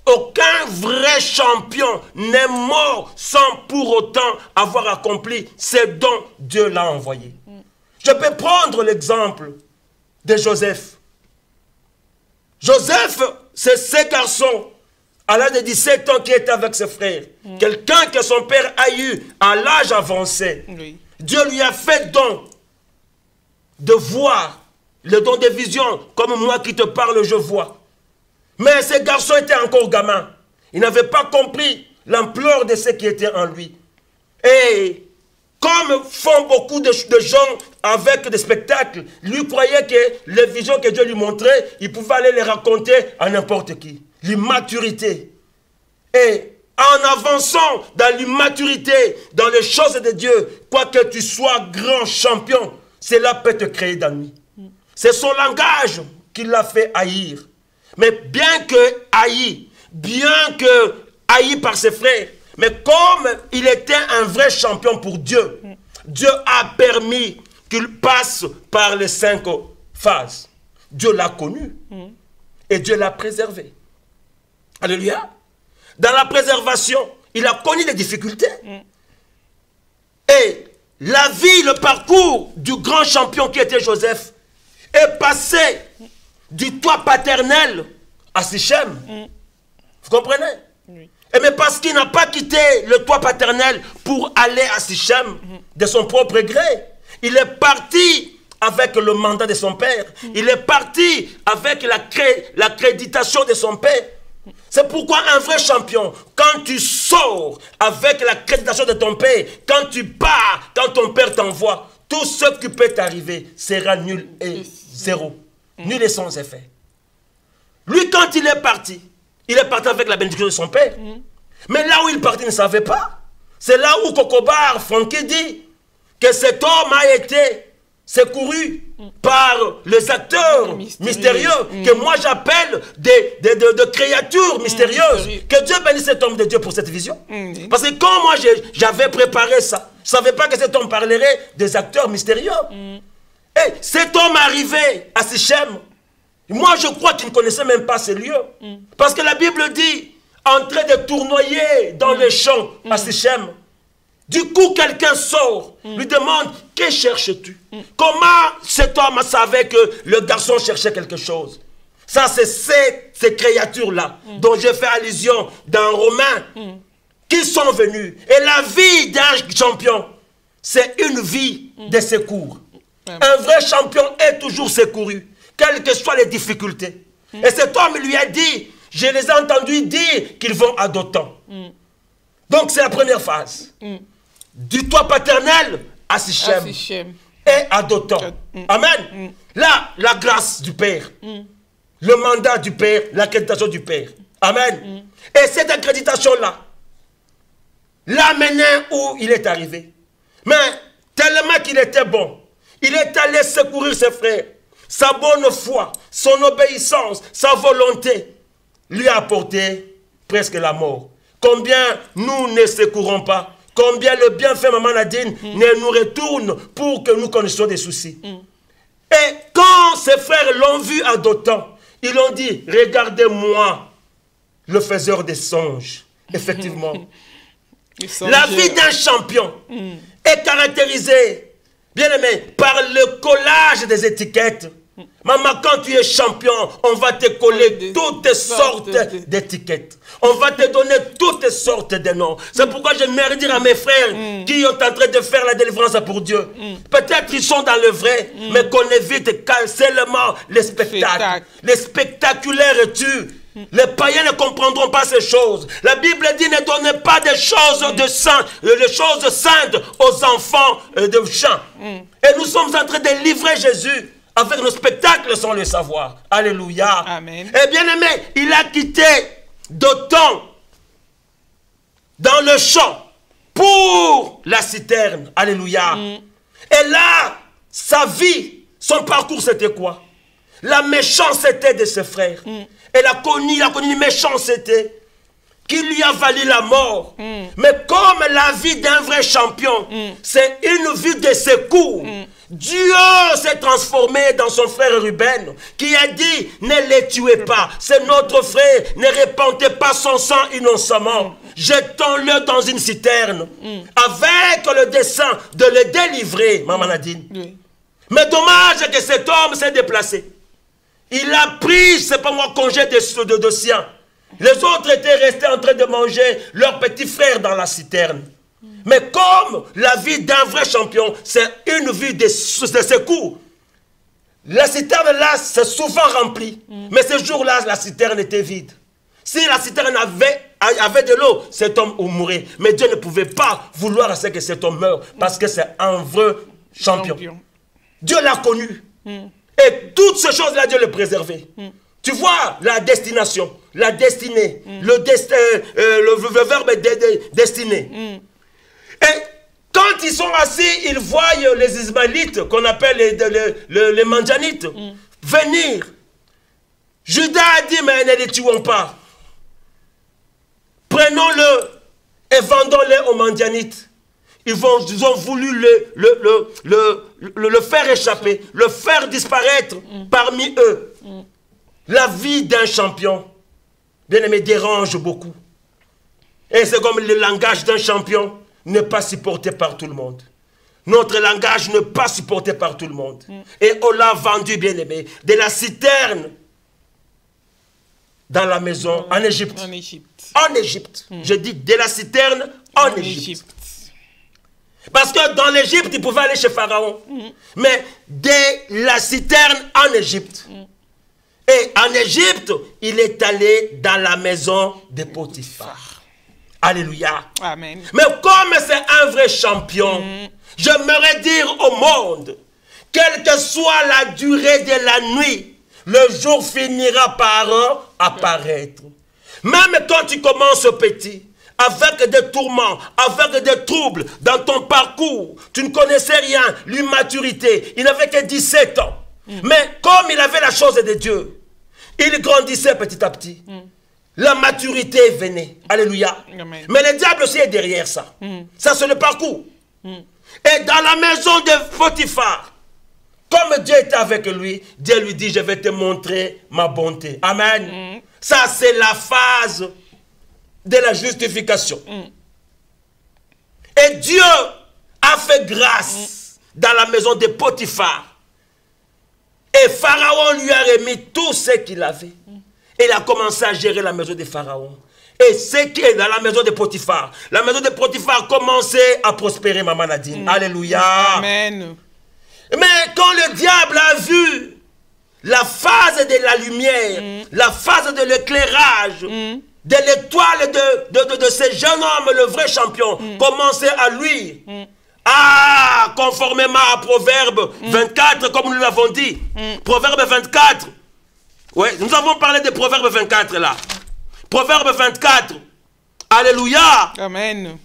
Aucun vrai champion n'est mort sans pour autant avoir accompli ce dont Dieu l'a envoyé. Je peux prendre l'exemple de Joseph. Joseph, c'est ce garçon à l'âge de 17 ans qui était avec ses frères. Quelqu'un que son père a eu à l'âge avancé. Oui. Dieu lui a fait don de voir, le don de vision, comme moi qui te parle, je vois. Mais ce garçon était encore gamin. Il n'avait pas compris l'ampleur de ce qui était en lui. Et comme font beaucoup de gens avec des spectacles, lui croyait que les visions que Dieu lui montrait, il pouvait aller les raconter à n'importe qui. L'immaturité. Et en avançant dans l'immaturité, dans les choses de Dieu, quoi que tu sois grand champion, cela peut te créer d'ennuis. C'est son langage qui l'a fait haïr. Mais bien que haï par ses frères, mais comme il était un vrai champion pour Dieu, Dieu a permis qu'il passe par les 5 phases. Dieu l'a connu et Dieu l'a préservé. Alléluia. Dans la préservation, il a connu les difficultés. Et la vie, le parcours du grand champion qui était Joseph est passé du toit paternel à Sichem. Vous comprenez? Oui. Et mais parce qu'il n'a pas quitté le toit paternel pour aller à Sichem de son propre gré. Il est parti avec le mandat de son père. Il est parti avec l'accréditation de son père. C'est pourquoi un vrai champion, quand tu sors avec l'accréditation de ton père, quand tu pars, quand ton père t'envoie, tout ce qui peut t'arriver sera nul et zéro. Nul et sans effet. Lui, quand il est parti avec la bénédiction de son père. Mais là où il partit, il ne savait pas. C'est là où Cocobar, Francky dit que cet homme a été secouru par les acteurs mystérieux que moi j'appelle des créatures mystérieuses. Que Dieu bénisse cet homme de Dieu pour cette vision. Parce que quand moi j'avais préparé ça, je ne savais pas que cet homme parlerait des acteurs mystérieux. Et cet homme arrivé à Sichem, moi je crois qu'il ne connaissait même pas ces lieux. Parce que la Bible dit, en train de tournoyer dans les champs à Sichem. Du coup, quelqu'un sort, lui demande, que cherches-tu? Comment cet homme savait que le garçon cherchait quelque chose? Ça, c'est ces créatures-là, dont j'ai fait allusion dans Romains, qui sont venus. Et la vie d'un champion, c'est une vie de secours. Un vrai champion est toujours secouru, quelles que soient les difficultés. Et cet homme lui a dit, je les ai entendus dire qu'ils vont à Dothan. Donc, c'est la première phase. Du toit paternel à Sichem et à Dothan. Amen. Là, la grâce du Père, le mandat du Père, l'accréditation du Père. Amen. Et cette accréditation-là l'a mené où il est arrivé. Mais tellement qu'il était bon, il est allé secourir ses frères. Sa bonne foi, son obéissance, sa volonté lui a apporté presque la mort. Combien nous ne secourons pas? Combien le bienfait, Maman Nadine, ne nous retourne pour que nous connaissions des soucis. Et quand ses frères l'ont vu à Dothan, ils ont dit, regardez-moi, le faiseur des songes. Effectivement. La vie d'un champion est caractérisée, bien aimé, par le collage des étiquettes. Maman, quand tu es champion, on va te coller toutes sortes d'étiquettes. On va te donner toutes sortes de noms. C'est pourquoi j'aimerais dire à mes frères qui sont en train de faire la délivrance pour Dieu. Peut-être ils sont dans le vrai, mais qu'on évite seulement les spectacles. Les spectaculaires tuent. Les païens ne comprendront pas ces choses. La Bible dit, ne donnez pas des choses de saintes, les choses saintes aux enfants de champ. Et nous sommes en train de livrer Jésus avec nos spectacles sans le savoir. Alléluia. Amen. Et bien aimé, il a quitté Dothan dans le champ pour la citerne. Alléluia. Et là, sa vie, son parcours, c'était quoi? La méchanceté de ses frères. Elle a connu une méchanceté qui lui a valu la mort. Mais comme la vie d'un vrai champion, c'est une vie de secours. Dieu s'est transformé dans son frère Ruben, qui a dit, ne les tuez pas, c'est notre frère, ne répandez pas son sang innocemment. Jetons-le dans une citerne, avec le dessein de le délivrer, Maman Nadine. Oui. Mais dommage que cet homme s'est déplacé. Il a pris, c'est pas moi, congé de sien. Les autres étaient restés en train de manger leur petit frère dans la citerne. Mais comme la vie d'un vrai champion, c'est une vie de secours. La citerne là, c'est souvent rempli. Mais ce jour-là, la citerne était vide. Si la citerne avait de l'eau, cet homme mourrait. Mais Dieu ne pouvait pas vouloir à ce que cet homme meure, parce que c'est un vrai champion. Dieu l'a connu. Et toutes ces choses-là, Dieu le préservait. Tu vois la destination, la destinée, le verbe destiné. Et quand ils sont assis, ils voient les Ismaélites, qu'on appelle les Mandianites, venir. Judas a dit, mais ne les tuons pas. Prenons-le et vendons-le aux Mandianites. Ils ont voulu le faire échapper, le faire disparaître parmi eux. La vie d'un champion, bien aimé, dérange beaucoup. Et c'est comme le langage d'un champion n'est pas supporté par tout le monde. Notre langage n'est pas supporté par tout le monde. Et on l'a vendu, bien aimé, de la citerne dans la maison en Égypte. En Égypte. En Égypte. Je dis de la citerne en Égypte. Parce que dans l'Égypte, il pouvait aller chez Pharaon. Mais de la citerne en Égypte. Et en Égypte, il est allé dans la maison de Potiphar. Alléluia. Amen. Mais comme c'est un vrai champion, j'aimerais dire au monde, quelle que soit la durée de la nuit, le jour finira par apparaître. Même quand tu commences petit, avec des tourments, avec des troubles dans ton parcours, tu ne connaissais rien, l'immaturité, il n'avait que 17 ans. Mais comme il avait la chose de Dieu, il grandissait petit à petit. La maturité venait. Alléluia. Amen. Mais le diable aussi est derrière ça. Ça, c'est le parcours. Et dans la maison de Potiphar, comme Dieu était avec lui, Dieu lui dit, je vais te montrer ma bonté. Amen. Ça, c'est la phase de la justification. Et Dieu a fait grâce dans la maison de Potiphar. Et Pharaon lui a remis tout ce qu'il avait. Et il a commencé à gérer la maison de Pharaon. Et ce qui est dans la maison de Potiphar, la maison de Potiphar commençait à prospérer, Maman Nadine. Alléluia. Amen. Mais quand le diable a vu la phase de la lumière, la phase de l'éclairage, de l'étoile de ce jeune homme, le vrai champion, commencer à luire. Ah, conformément à Proverbe 24, comme nous l'avons dit. Proverbe 24. Oui, nous avons parlé de Proverbe 24 là. Proverbe 24. Alléluia. Amen.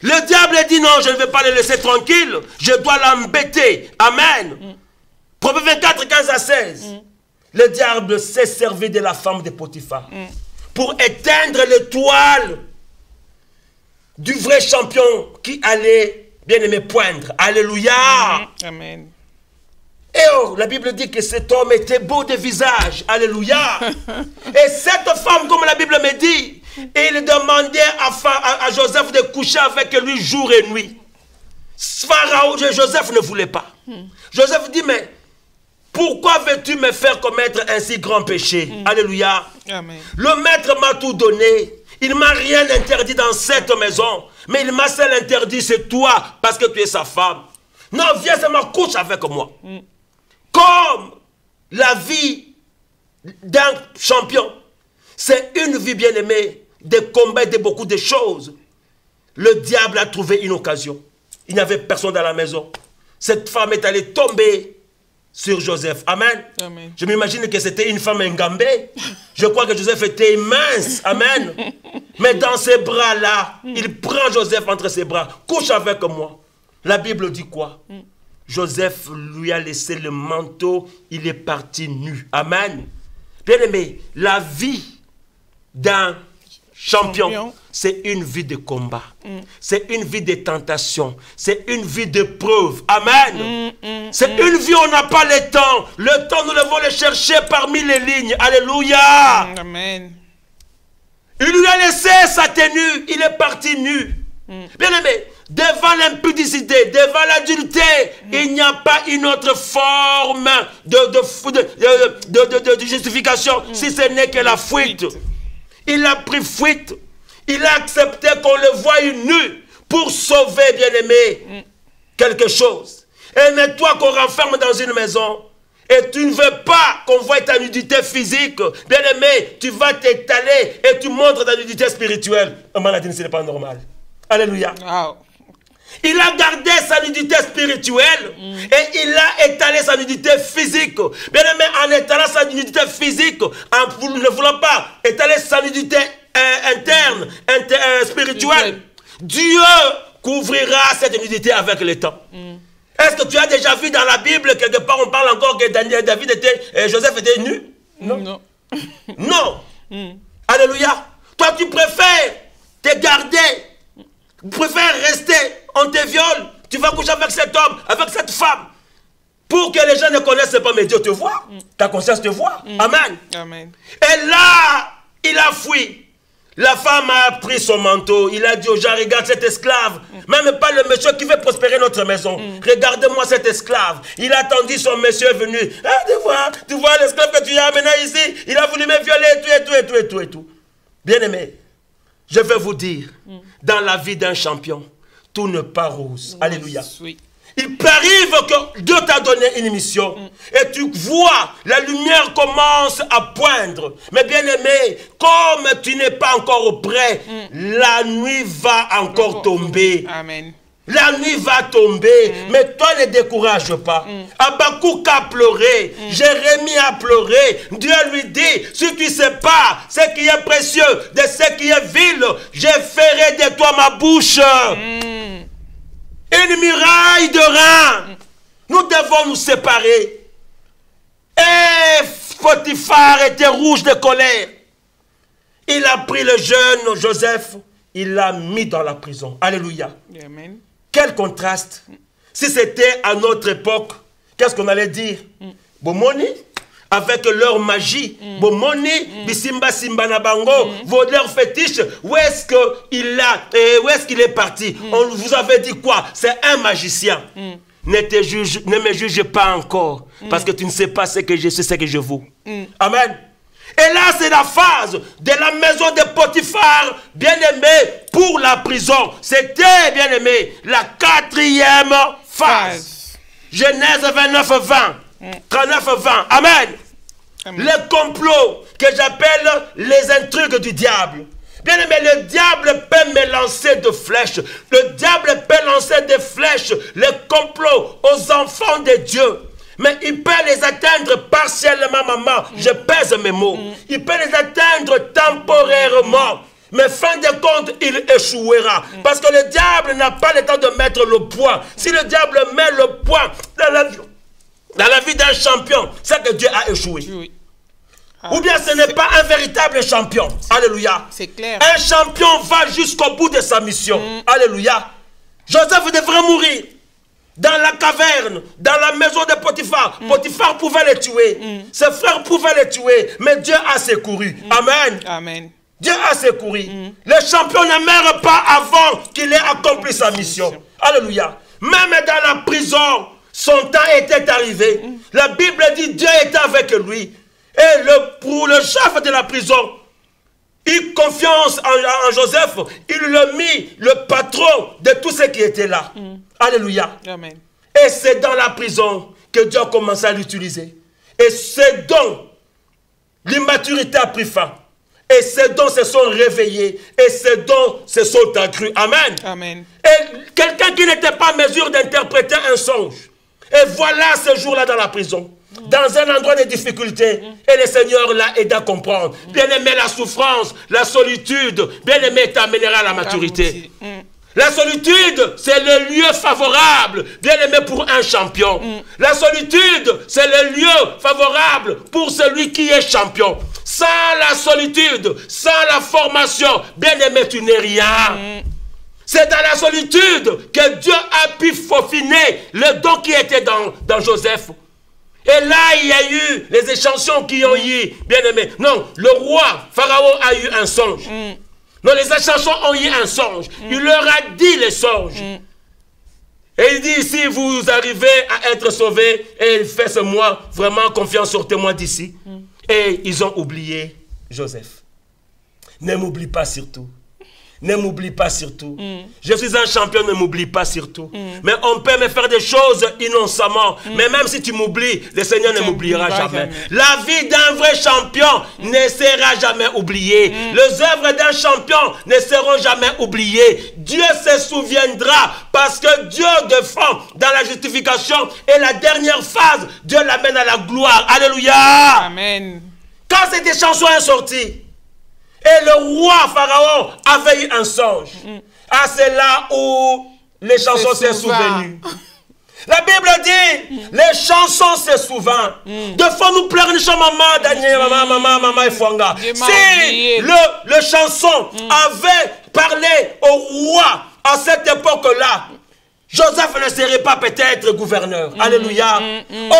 Le diable dit non, je ne vais pas le laisser tranquille. Je dois l'embêter. Amen. Proverbe 24, 15 à 16. Le diable s'est servi de la femme de Potiphar pour éteindre l'étoile du vrai champion qui allait, bien aimé, poindre. Alléluia. Amen. Et oh, la Bible dit que cet homme était beau de visage. Alléluia. Et cette femme, comme la Bible me dit, il demandait à Joseph de coucher avec lui jour et nuit. Pharaon, Joseph ne voulait pas. Joseph dit, mais pourquoi veux-tu me faire commettre un si grand péché? Alléluia. Amen. Le maître m'a tout donné. Il ne m'a rien interdit dans cette maison. Mais il m'a seul interdit, c'est toi, parce que tu es sa femme. Non, viens seulement couche avec moi. Comme la vie d'un champion, c'est une vie bien aimée, de combats, de beaucoup de choses. Le diable a trouvé une occasion. Il n'y avait personne dans la maison. Cette femme est allée tomber sur Joseph. Amen. Amen. Je m'imagine que c'était une femme engambée. Je crois que Joseph était immense. Amen. Mais dans ses bras-là, il prend Joseph entre ses bras. Couche avec moi. La Bible dit quoi? Joseph lui a laissé le manteau. Il est parti nu. Amen. Bien aimé, la vie d'un champion, c'est une vie de combat. C'est une vie de tentation. C'est une vie de preuve. Amen. C'est une vie où on n'a pas le temps. Le temps, nous devons le chercher parmi les lignes. Alléluia. Amen. Il lui a laissé sa tenue. Il est parti nu. Bien aimé, devant l'impudicité, devant l'adultère, il n'y a pas une autre forme de justification, si ce n'est que la fuite. Il a pris fuite. Il a accepté qu'on le voie nu pour sauver, bien-aimé, quelque chose. Et mais toi qu'on renferme dans une maison, et tu ne veux pas qu'on voie ta nudité physique, bien-aimé, tu vas t'étaler et tu montres ta nudité spirituelle. Un maladie, ce n'est pas normal. Alléluia. Wow. Il a gardé sa nudité spirituelle et il a étalé sa nudité physique. Bien aimé, en étalant sa nudité physique, en ne voulant pas étaler sa nudité interne, spirituelle, Dieu couvrira cette nudité avec le temps. Est-ce que tu as déjà vu dans la Bible, quelque part, on parle encore que David était, Joseph était nu? Non. Non. Alléluia. Toi, tu préfères te garder. Tu préfères rester, on te viole, tu vas coucher avec cet homme, avec cette femme, pour que les gens ne connaissent pas, mais Dieu te voit, ta conscience te voit. Amen. Amen. Et là, il a fui. La femme a pris son manteau, il a dit aux gens, regarde cet esclave, même pas le monsieur qui veut prospérer notre maison. Regardez-moi cet esclave. Il a attendu son monsieur venu. Ah, tu vois l'esclave que tu as amené ici, il a voulu me violer, et tout. Bien aimé. Je vais vous dire, dans la vie d'un champion, tout n'est pas rose. Alléluia. Oui. Il arrive que Dieu t'a donné une mission et tu vois, la lumière commence à poindre. Mais bien aimé, comme tu n'es pas encore auprès, la nuit va encore tomber. Amen. La nuit va tomber, mais toi ne décourage pas. Habakkuk a pleuré, Jérémie a pleuré. Dieu lui dit, si tu ne sais pas ce qui est précieux de ce qui est vil, je ferai de toi ma bouche. Une muraille de reins. Nous devons nous séparer. Et Potiphar était rouge de colère. Il a pris le jeune Joseph, il l'a mis dans la prison. Alléluia. Amen. Quel contraste. Si c'était à notre époque, qu'est-ce qu'on allait dire? Bomoni, avec leur magie. Bomoni, bisimba simba na bango, leur fétiche. Où est-ce qu'il est parti? On vous avait dit quoi? C'est un magicien. Ne me juge pas encore, parce que tu ne sais pas ce que je sais, ce que je vaux. Amen. Et là, c'est la phase de la maison de Potiphar, bien-aimé, pour la prison. C'était, bien-aimé, la 4e phase. Genèse 29, 20. 39, 20. Amen. Le complot que j'appelle les intrigues du diable. Bien-aimé, le diable peut me lancer de flèches. Le diable peut lancer des flèches, les complots aux enfants de Dieu. Mais il peut les atteindre partiellement, maman. Je pèse mes mots. Il peut les atteindre temporairement. Mais fin de compte, il échouera. Parce que le diable n'a pas le temps de mettre le poids. Si le diable met le poids dans la vie d'un champion, c'est que Dieu a échoué. Oui. Ou bien ce n'est pas un véritable champion. Alléluia. C'est clair. Un champion va jusqu'au bout de sa mission. Alléluia. Joseph devrait mourir. Dans la caverne, dans la maison de Potiphar. Potiphar pouvait les tuer. Ses frères pouvaient les tuer. Mais Dieu a secouru. Amen. Amen. Dieu a secouru. Le champion ne meurt pas avant qu'il ait accompli sa mission. Alléluia. Même dans la prison, son temps était arrivé. La Bible dit Dieu était avec lui. Et pour le chef de la prison, il confiance en Joseph. Il lui a mis le patron de tout ce qui était là. Alléluia. Amen. Et c'est dans la prison que Dieu a commencé à l'utiliser. Et c'est donc l'immaturité a pris fin. Et ces dons se sont réveillés. Et ces dons se sont accrus. Amen. Amen. Et quelqu'un qui n'était pas en mesure d'interpréter un songe. Et voilà ce jour-là dans la prison. Dans un endroit de difficulté. Et le Seigneur l'a aidé à comprendre. Bien aimé, la souffrance, la solitude, bien aimé, t'amènera à la maturité. La solitude, c'est le lieu favorable, bien aimé, pour un champion. La solitude, c'est le lieu favorable pour celui qui est champion. sans la solitude, sans la formation, bien aimé, tu n'es rien. C'est dans la solitude que Dieu a pu faufiner le don qui était dans Joseph. Et là, il y a eu les échantillons qui ont eu, bien aimé. Non, le roi, Pharaon, a eu un songe. Non, les échantillons ont eu un songe. Il leur a dit les songes. Et il dit, si vous arrivez à être sauvés, et faites-moi vraiment confiance sur témoin d'ici. Et ils ont oublié Joseph. Ne m'oublie pas surtout. Ne m'oublie pas surtout. Je suis un champion, ne m'oublie pas surtout. Mais on peut me faire des choses innocemment. Mais même si tu m'oublies, le Seigneur ne m'oubliera jamais. La vie d'un vrai champion ne sera jamais oubliée. Les œuvres d'un champion ne seront jamais oubliées. Dieu se souviendra parce que Dieu défend dans la justification. Et la dernière phase, Dieu l'amène à la gloire. Alléluia. Amen. Quand cette chanson est sortie, et le roi Pharaon avait eu un songe. Ah, c'est là où les chansons s'est souvenu. La Bible dit, les chansons se souviennent. Deux fois nous pleurons, nous sommes maman, Daniel, maman et Fwanga. Si le chanson avait parlé au roi à cette époque-là, Joseph ne serait pas peut-être gouverneur. Alléluia.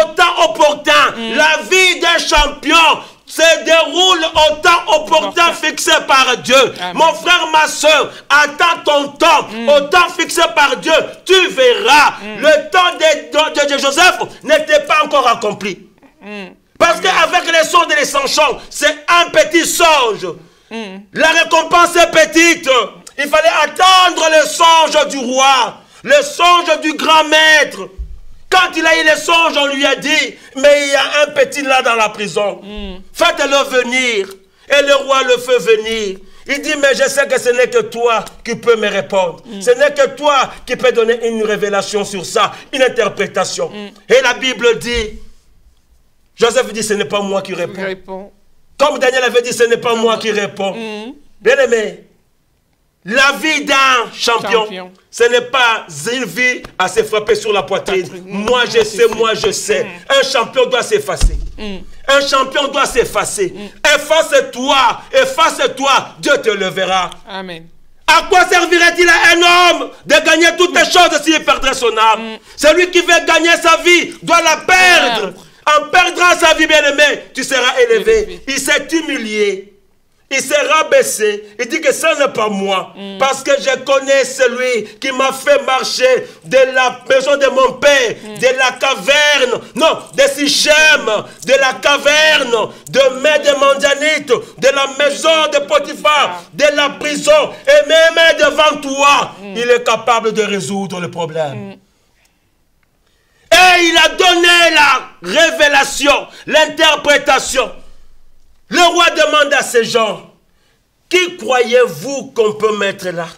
Autant opportun, la vie d'un champion se déroule au temps opportun fixé par Dieu. Amen. Mon frère, ma soeur, attends ton temps. Au temps fixé par Dieu, tu verras. Le temps de Joseph n'était pas encore accompli. Parce qu'avec les songes et les sans-chants, c'est un petit songe. La récompense est petite. Il fallait attendre le songe du roi, le songe du grand maître. Quand il a eu les songes, on lui a dit, mais il y a un petit là dans la prison. Faites-le venir. Et le roi le fait venir. Il dit, mais je sais que ce n'est que toi qui peux me répondre. Ce n'est que toi qui peux donner une révélation sur ça, une interprétation. Et la Bible dit, Joseph dit, ce n'est pas moi qui réponds. Comme Daniel avait dit, ce n'est pas moi qui réponds. Bien aimé, la vie d'un champion, ce n'est pas une vie à se frapper sur la poitrine. Moi je sais, moi je sais. Un champion doit s'effacer. Un champion doit s'effacer. Efface-toi, Dieu te le verra. Amen. À quoi servirait-il à un homme de gagner toutes les choses s'il perdrait son âme? Celui qui veut gagner sa vie doit la perdre. En perdant sa vie, bien-aimé, tu seras élevé. Il s'est humilié. Il s'est rabaissé. Il dit que ça n'est pas moi. Parce que je connais celui qui m'a fait marcher de la maison de mon père, de la caverne, non, de Sichem, de la caverne, de Mandianite, de la maison de Potiphar, de la prison. Et même devant toi, il est capable de résoudre le problème. Et il a donné la révélation, l'interprétation. Le roi demande à ces gens, qui croyez-vous qu'on peut mettre là?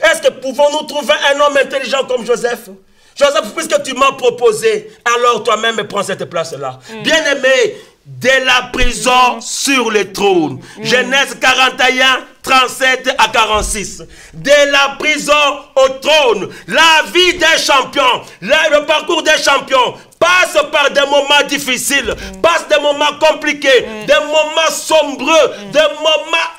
Est-ce que pouvons-nous trouver un homme intelligent comme Joseph? Joseph, puisque tu m'as proposé, alors toi-même prends cette place-là. Bien-aimé, de la prison sur le trône. Genèse 41, 37 à 46. De la prison au trône. La vie d'un champion, le parcours d'un champion passe par des moments difficiles, passe des moments compliqués, des moments sombreux, des moments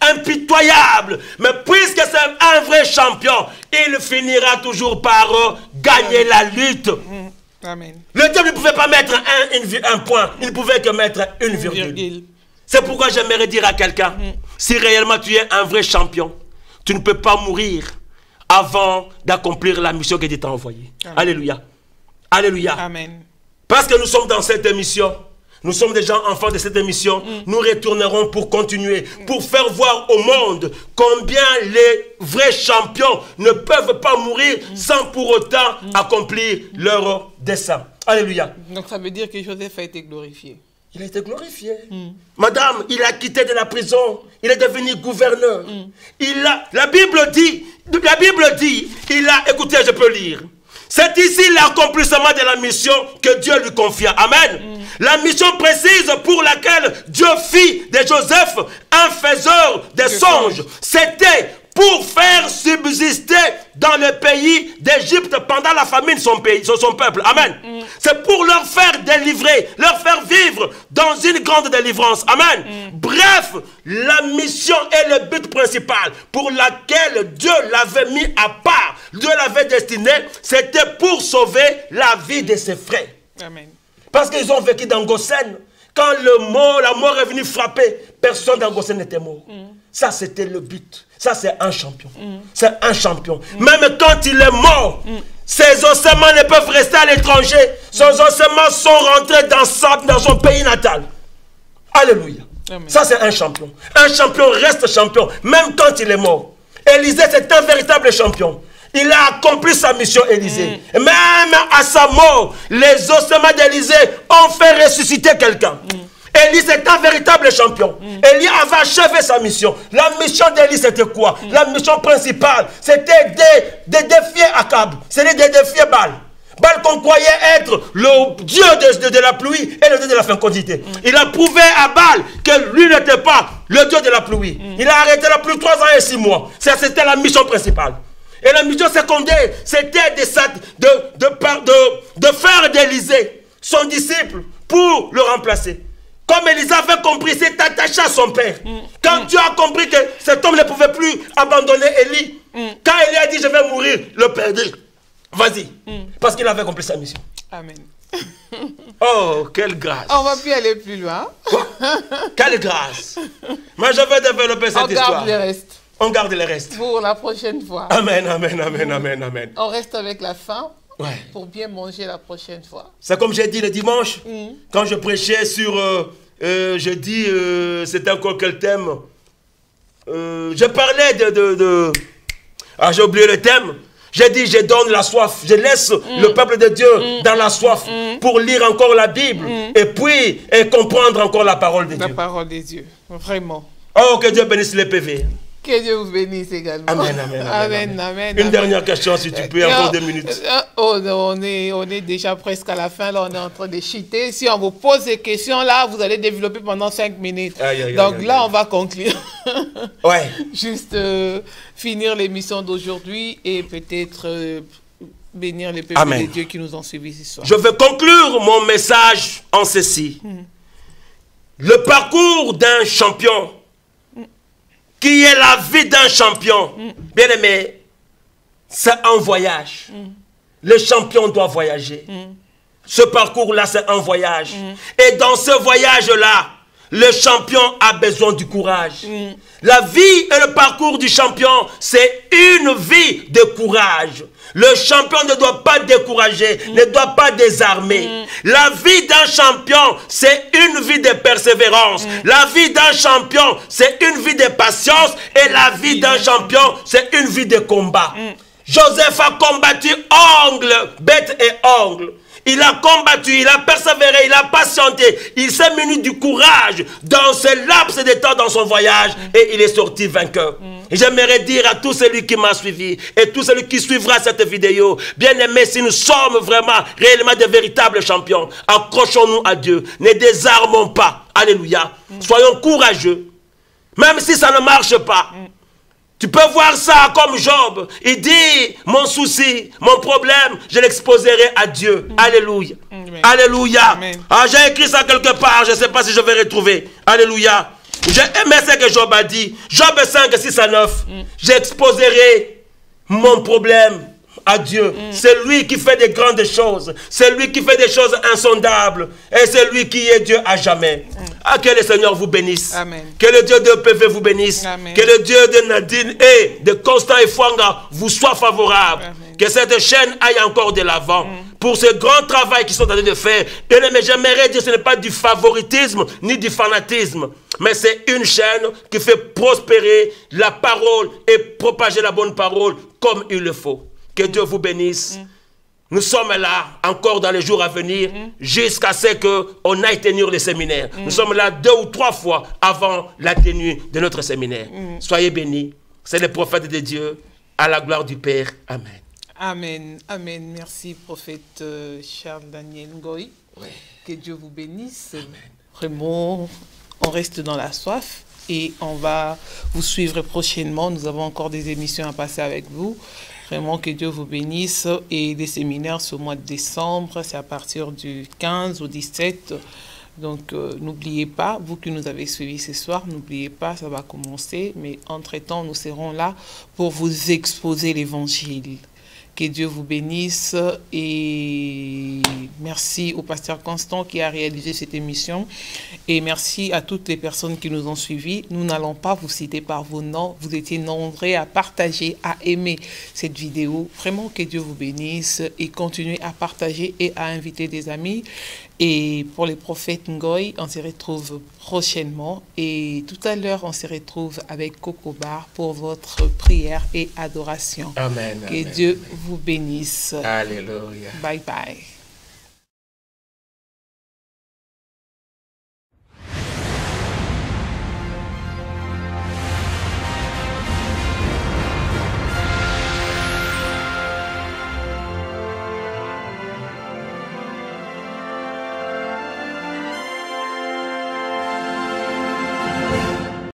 impitoyables. Mais puisque c'est un vrai champion, il finira toujours par gagner la lutte. Amen. Le diable ne pouvait pas mettre un point, il ne pouvait que mettre une virgule. C'est pourquoi j'aimerais dire à quelqu'un, si réellement tu es un vrai champion, tu ne peux pas mourir avant d'accomplir la mission que Dieu t'a envoyée. Alléluia. Alléluia. Amen. Parce que nous sommes dans cette émission. Nous sommes des gens enfants de cette émission. Nous retournerons pour continuer, pour faire voir au monde combien les vrais champions ne peuvent pas mourir sans pour autant accomplir leur dessein. Alléluia. Donc ça veut dire que Joseph a été glorifié. Il a été glorifié. Madame, il a quitté de la prison. Il est devenu gouverneur. La Bible dit, écoutez, je peux lire. C'est ici l'accomplissement de la mission que Dieu lui confia. Amen. La mission précise pour laquelle Dieu fit de Joseph un faiseur de songes. C'était pour faire subsister dans le pays d'Égypte pendant la famine son peuple. Amen. C'est pour leur faire délivrer, leur faire vivre dans une grande délivrance. Amen. Bref, la mission est le but principal pour laquelle Dieu l'avait mis à part. Dieu l'avait destiné, c'était pour sauver la vie de ses frères. Amen. Parce qu'ils ont vécu dans Goshen. Quand la mort est venue frapper, personne dans Goshen n'était mort. Ça, c'était le but. Ça, c'est un champion. C'est un champion. Même quand il est mort, ses ossements ne peuvent rester à l'étranger. Ses ossements sont rentrés dans son pays natal. Alléluia. Amen. Ça, c'est un champion. Un champion reste champion, même quand il est mort. Élisée, c'est un véritable champion. Il a accompli sa mission, Élisée. Même à sa mort, les ossements d'Élisée ont fait ressusciter quelqu'un. Élie, c'est un véritable champion. Élie avait achevé sa mission. La mission d'Élie, c'était quoi? La mission principale, c'était de défier Akab. C'était de défier Baal. Baal qu'on croyait être le dieu de la pluie et le dieu de la fécondité. Il a prouvé à Baal que lui n'était pas le dieu de la pluie. Il a arrêté la pluie 3 ans et 6 mois. C'était la mission principale. Et la mission secondaire, c'était de faire d'Élisée son disciple pour le remplacer. Comme Élisée avait compris, c'est attaché à son père. Quand Dieu a compris que cet homme ne pouvait plus abandonner Élie, quand Élie a dit je vais mourir, le père dit vas-y. Parce qu'il avait compris sa mission. Amen. Oh, quelle grâce. On va plus aller plus loin. Quelle grâce. Moi je vais développer cette histoire. On garde le reste. On garde le reste. Pour la prochaine fois. Amen, amen, amen, amen, amen. On reste avec la faim. Ouais. Pour bien manger la prochaine fois. C'est comme j'ai dit le dimanche, quand je prêchais sur, je dis, c'était encore quel thème? Je parlais ah, j'ai oublié le thème. J'ai dit, je donne la soif, je laisse le peuple de Dieu dans la soif pour lire encore la Bible et puis comprendre encore la parole de Dieu. La parole de Dieu, vraiment. Oh, que Dieu bénisse les PV. Que Dieu vous bénisse également. Amen, amen, amen. Amen, amen. Une dernière question, si tu peux, encore 2 minutes. Oh, on est déjà presque à la fin, là, on est en train de cheater. Si on vous pose des questions, là, vous allez développer pendant 5 minutes. Donc là, on va conclure. Ouais. Juste finir l'émission d'aujourd'hui et peut-être bénir les peuples de Dieu qui nous ont suivis ce soir. Je vais conclure mon message en ceci. Le parcours d'un champion, qui est la vie d'un champion. Bien aimé, c'est un voyage. Le champion doit voyager. Ce parcours-là, c'est un voyage. Et dans ce voyage-là, le champion a besoin du courage. La vie et le parcours du champion, c'est une vie de courage. Le champion ne doit pas décourager, ne doit pas désarmer. La vie d'un champion, c'est une vie de persévérance. La vie d'un champion, c'est une vie de patience. Et la vie d'un champion, c'est une vie de combat. Joseph a combattu ongle, bête et ongle. Il a combattu, il a persévéré, il a patienté. Il s'est muni du courage dans ce laps de temps dans son voyage et il est sorti vainqueur. Et j'aimerais dire à tout celui qui m'a suivi et tout celui qui suivra cette vidéo, bien aimé, si nous sommes vraiment, réellement de véritables champions, accrochons-nous à Dieu. Ne désarmons pas. Alléluia. Soyons courageux. Même si ça ne marche pas. Tu peux voir ça comme Job. Il dit, mon souci, mon problème, je l'exposerai à Dieu. Alléluia. Alléluia. Amen. Ah, j'ai écrit ça quelque part, je ne sais pas si je vais retrouver. Alléluia. J'ai aimé ce que Job a dit. Job 5, 6 à 9. J'exposerai mon problème à Dieu. C'est lui qui fait des grandes choses. C'est lui qui fait des choses insondables. Et c'est lui qui est Dieu à jamais. Ah, que le Seigneur vous bénisse. Amen. Que le Dieu de PV vous bénisse. Amen. Que le Dieu de Nadine et de Constant et Fouanga vous soit favorable. Amen. Que cette chaîne aille encore de l'avant. Pour ce grand travail qu'ils sont en train de faire. Mais j'aimerais dire, ce n'est pas du favoritisme ni du fanatisme. Mais c'est une chaîne qui fait prospérer la parole et propager la bonne parole comme il le faut. Que Dieu vous bénisse. Nous sommes là encore dans les jours à venir jusqu'à ce qu'on aille tenir le séminaire. Nous sommes là 2 ou 3 fois avant la tenue de notre séminaire. Soyez bénis. C'est le prophète de Dieu à la gloire du Père. Amen. Amen. Amen. Merci, prophète Charles Daniel Ngoï. Ouais. Que Dieu vous bénisse. Amen. Vraiment, on reste dans la soif. et on va vous suivre prochainement. Nous avons encore des émissions à passer avec vous. Vraiment que Dieu vous bénisse. Et des séminaires ce mois de décembre, c'est à partir du 15 au 17. Donc, n'oubliez pas, vous qui nous avez suivis ce soir, n'oubliez pas, ça va commencer. Mais entre-temps, nous serons là pour vous exposer l'Évangile. Que Dieu vous bénisse et merci au pasteur Constant qui a réalisé cette émission et merci à toutes les personnes qui nous ont suivis. Nous n'allons pas vous citer par vos noms. Vous étiez nombreux à partager, à aimer cette vidéo. Vraiment que Dieu vous bénisse et continuez à partager et à inviter des amis. Et pour les prophètes Ngoy, on se retrouve prochainement. Et tout à l'heure, on se retrouve avec Coco Bar pour votre prière et adoration. Amen. Que Dieu vous bénisse. Alléluia. Bye bye.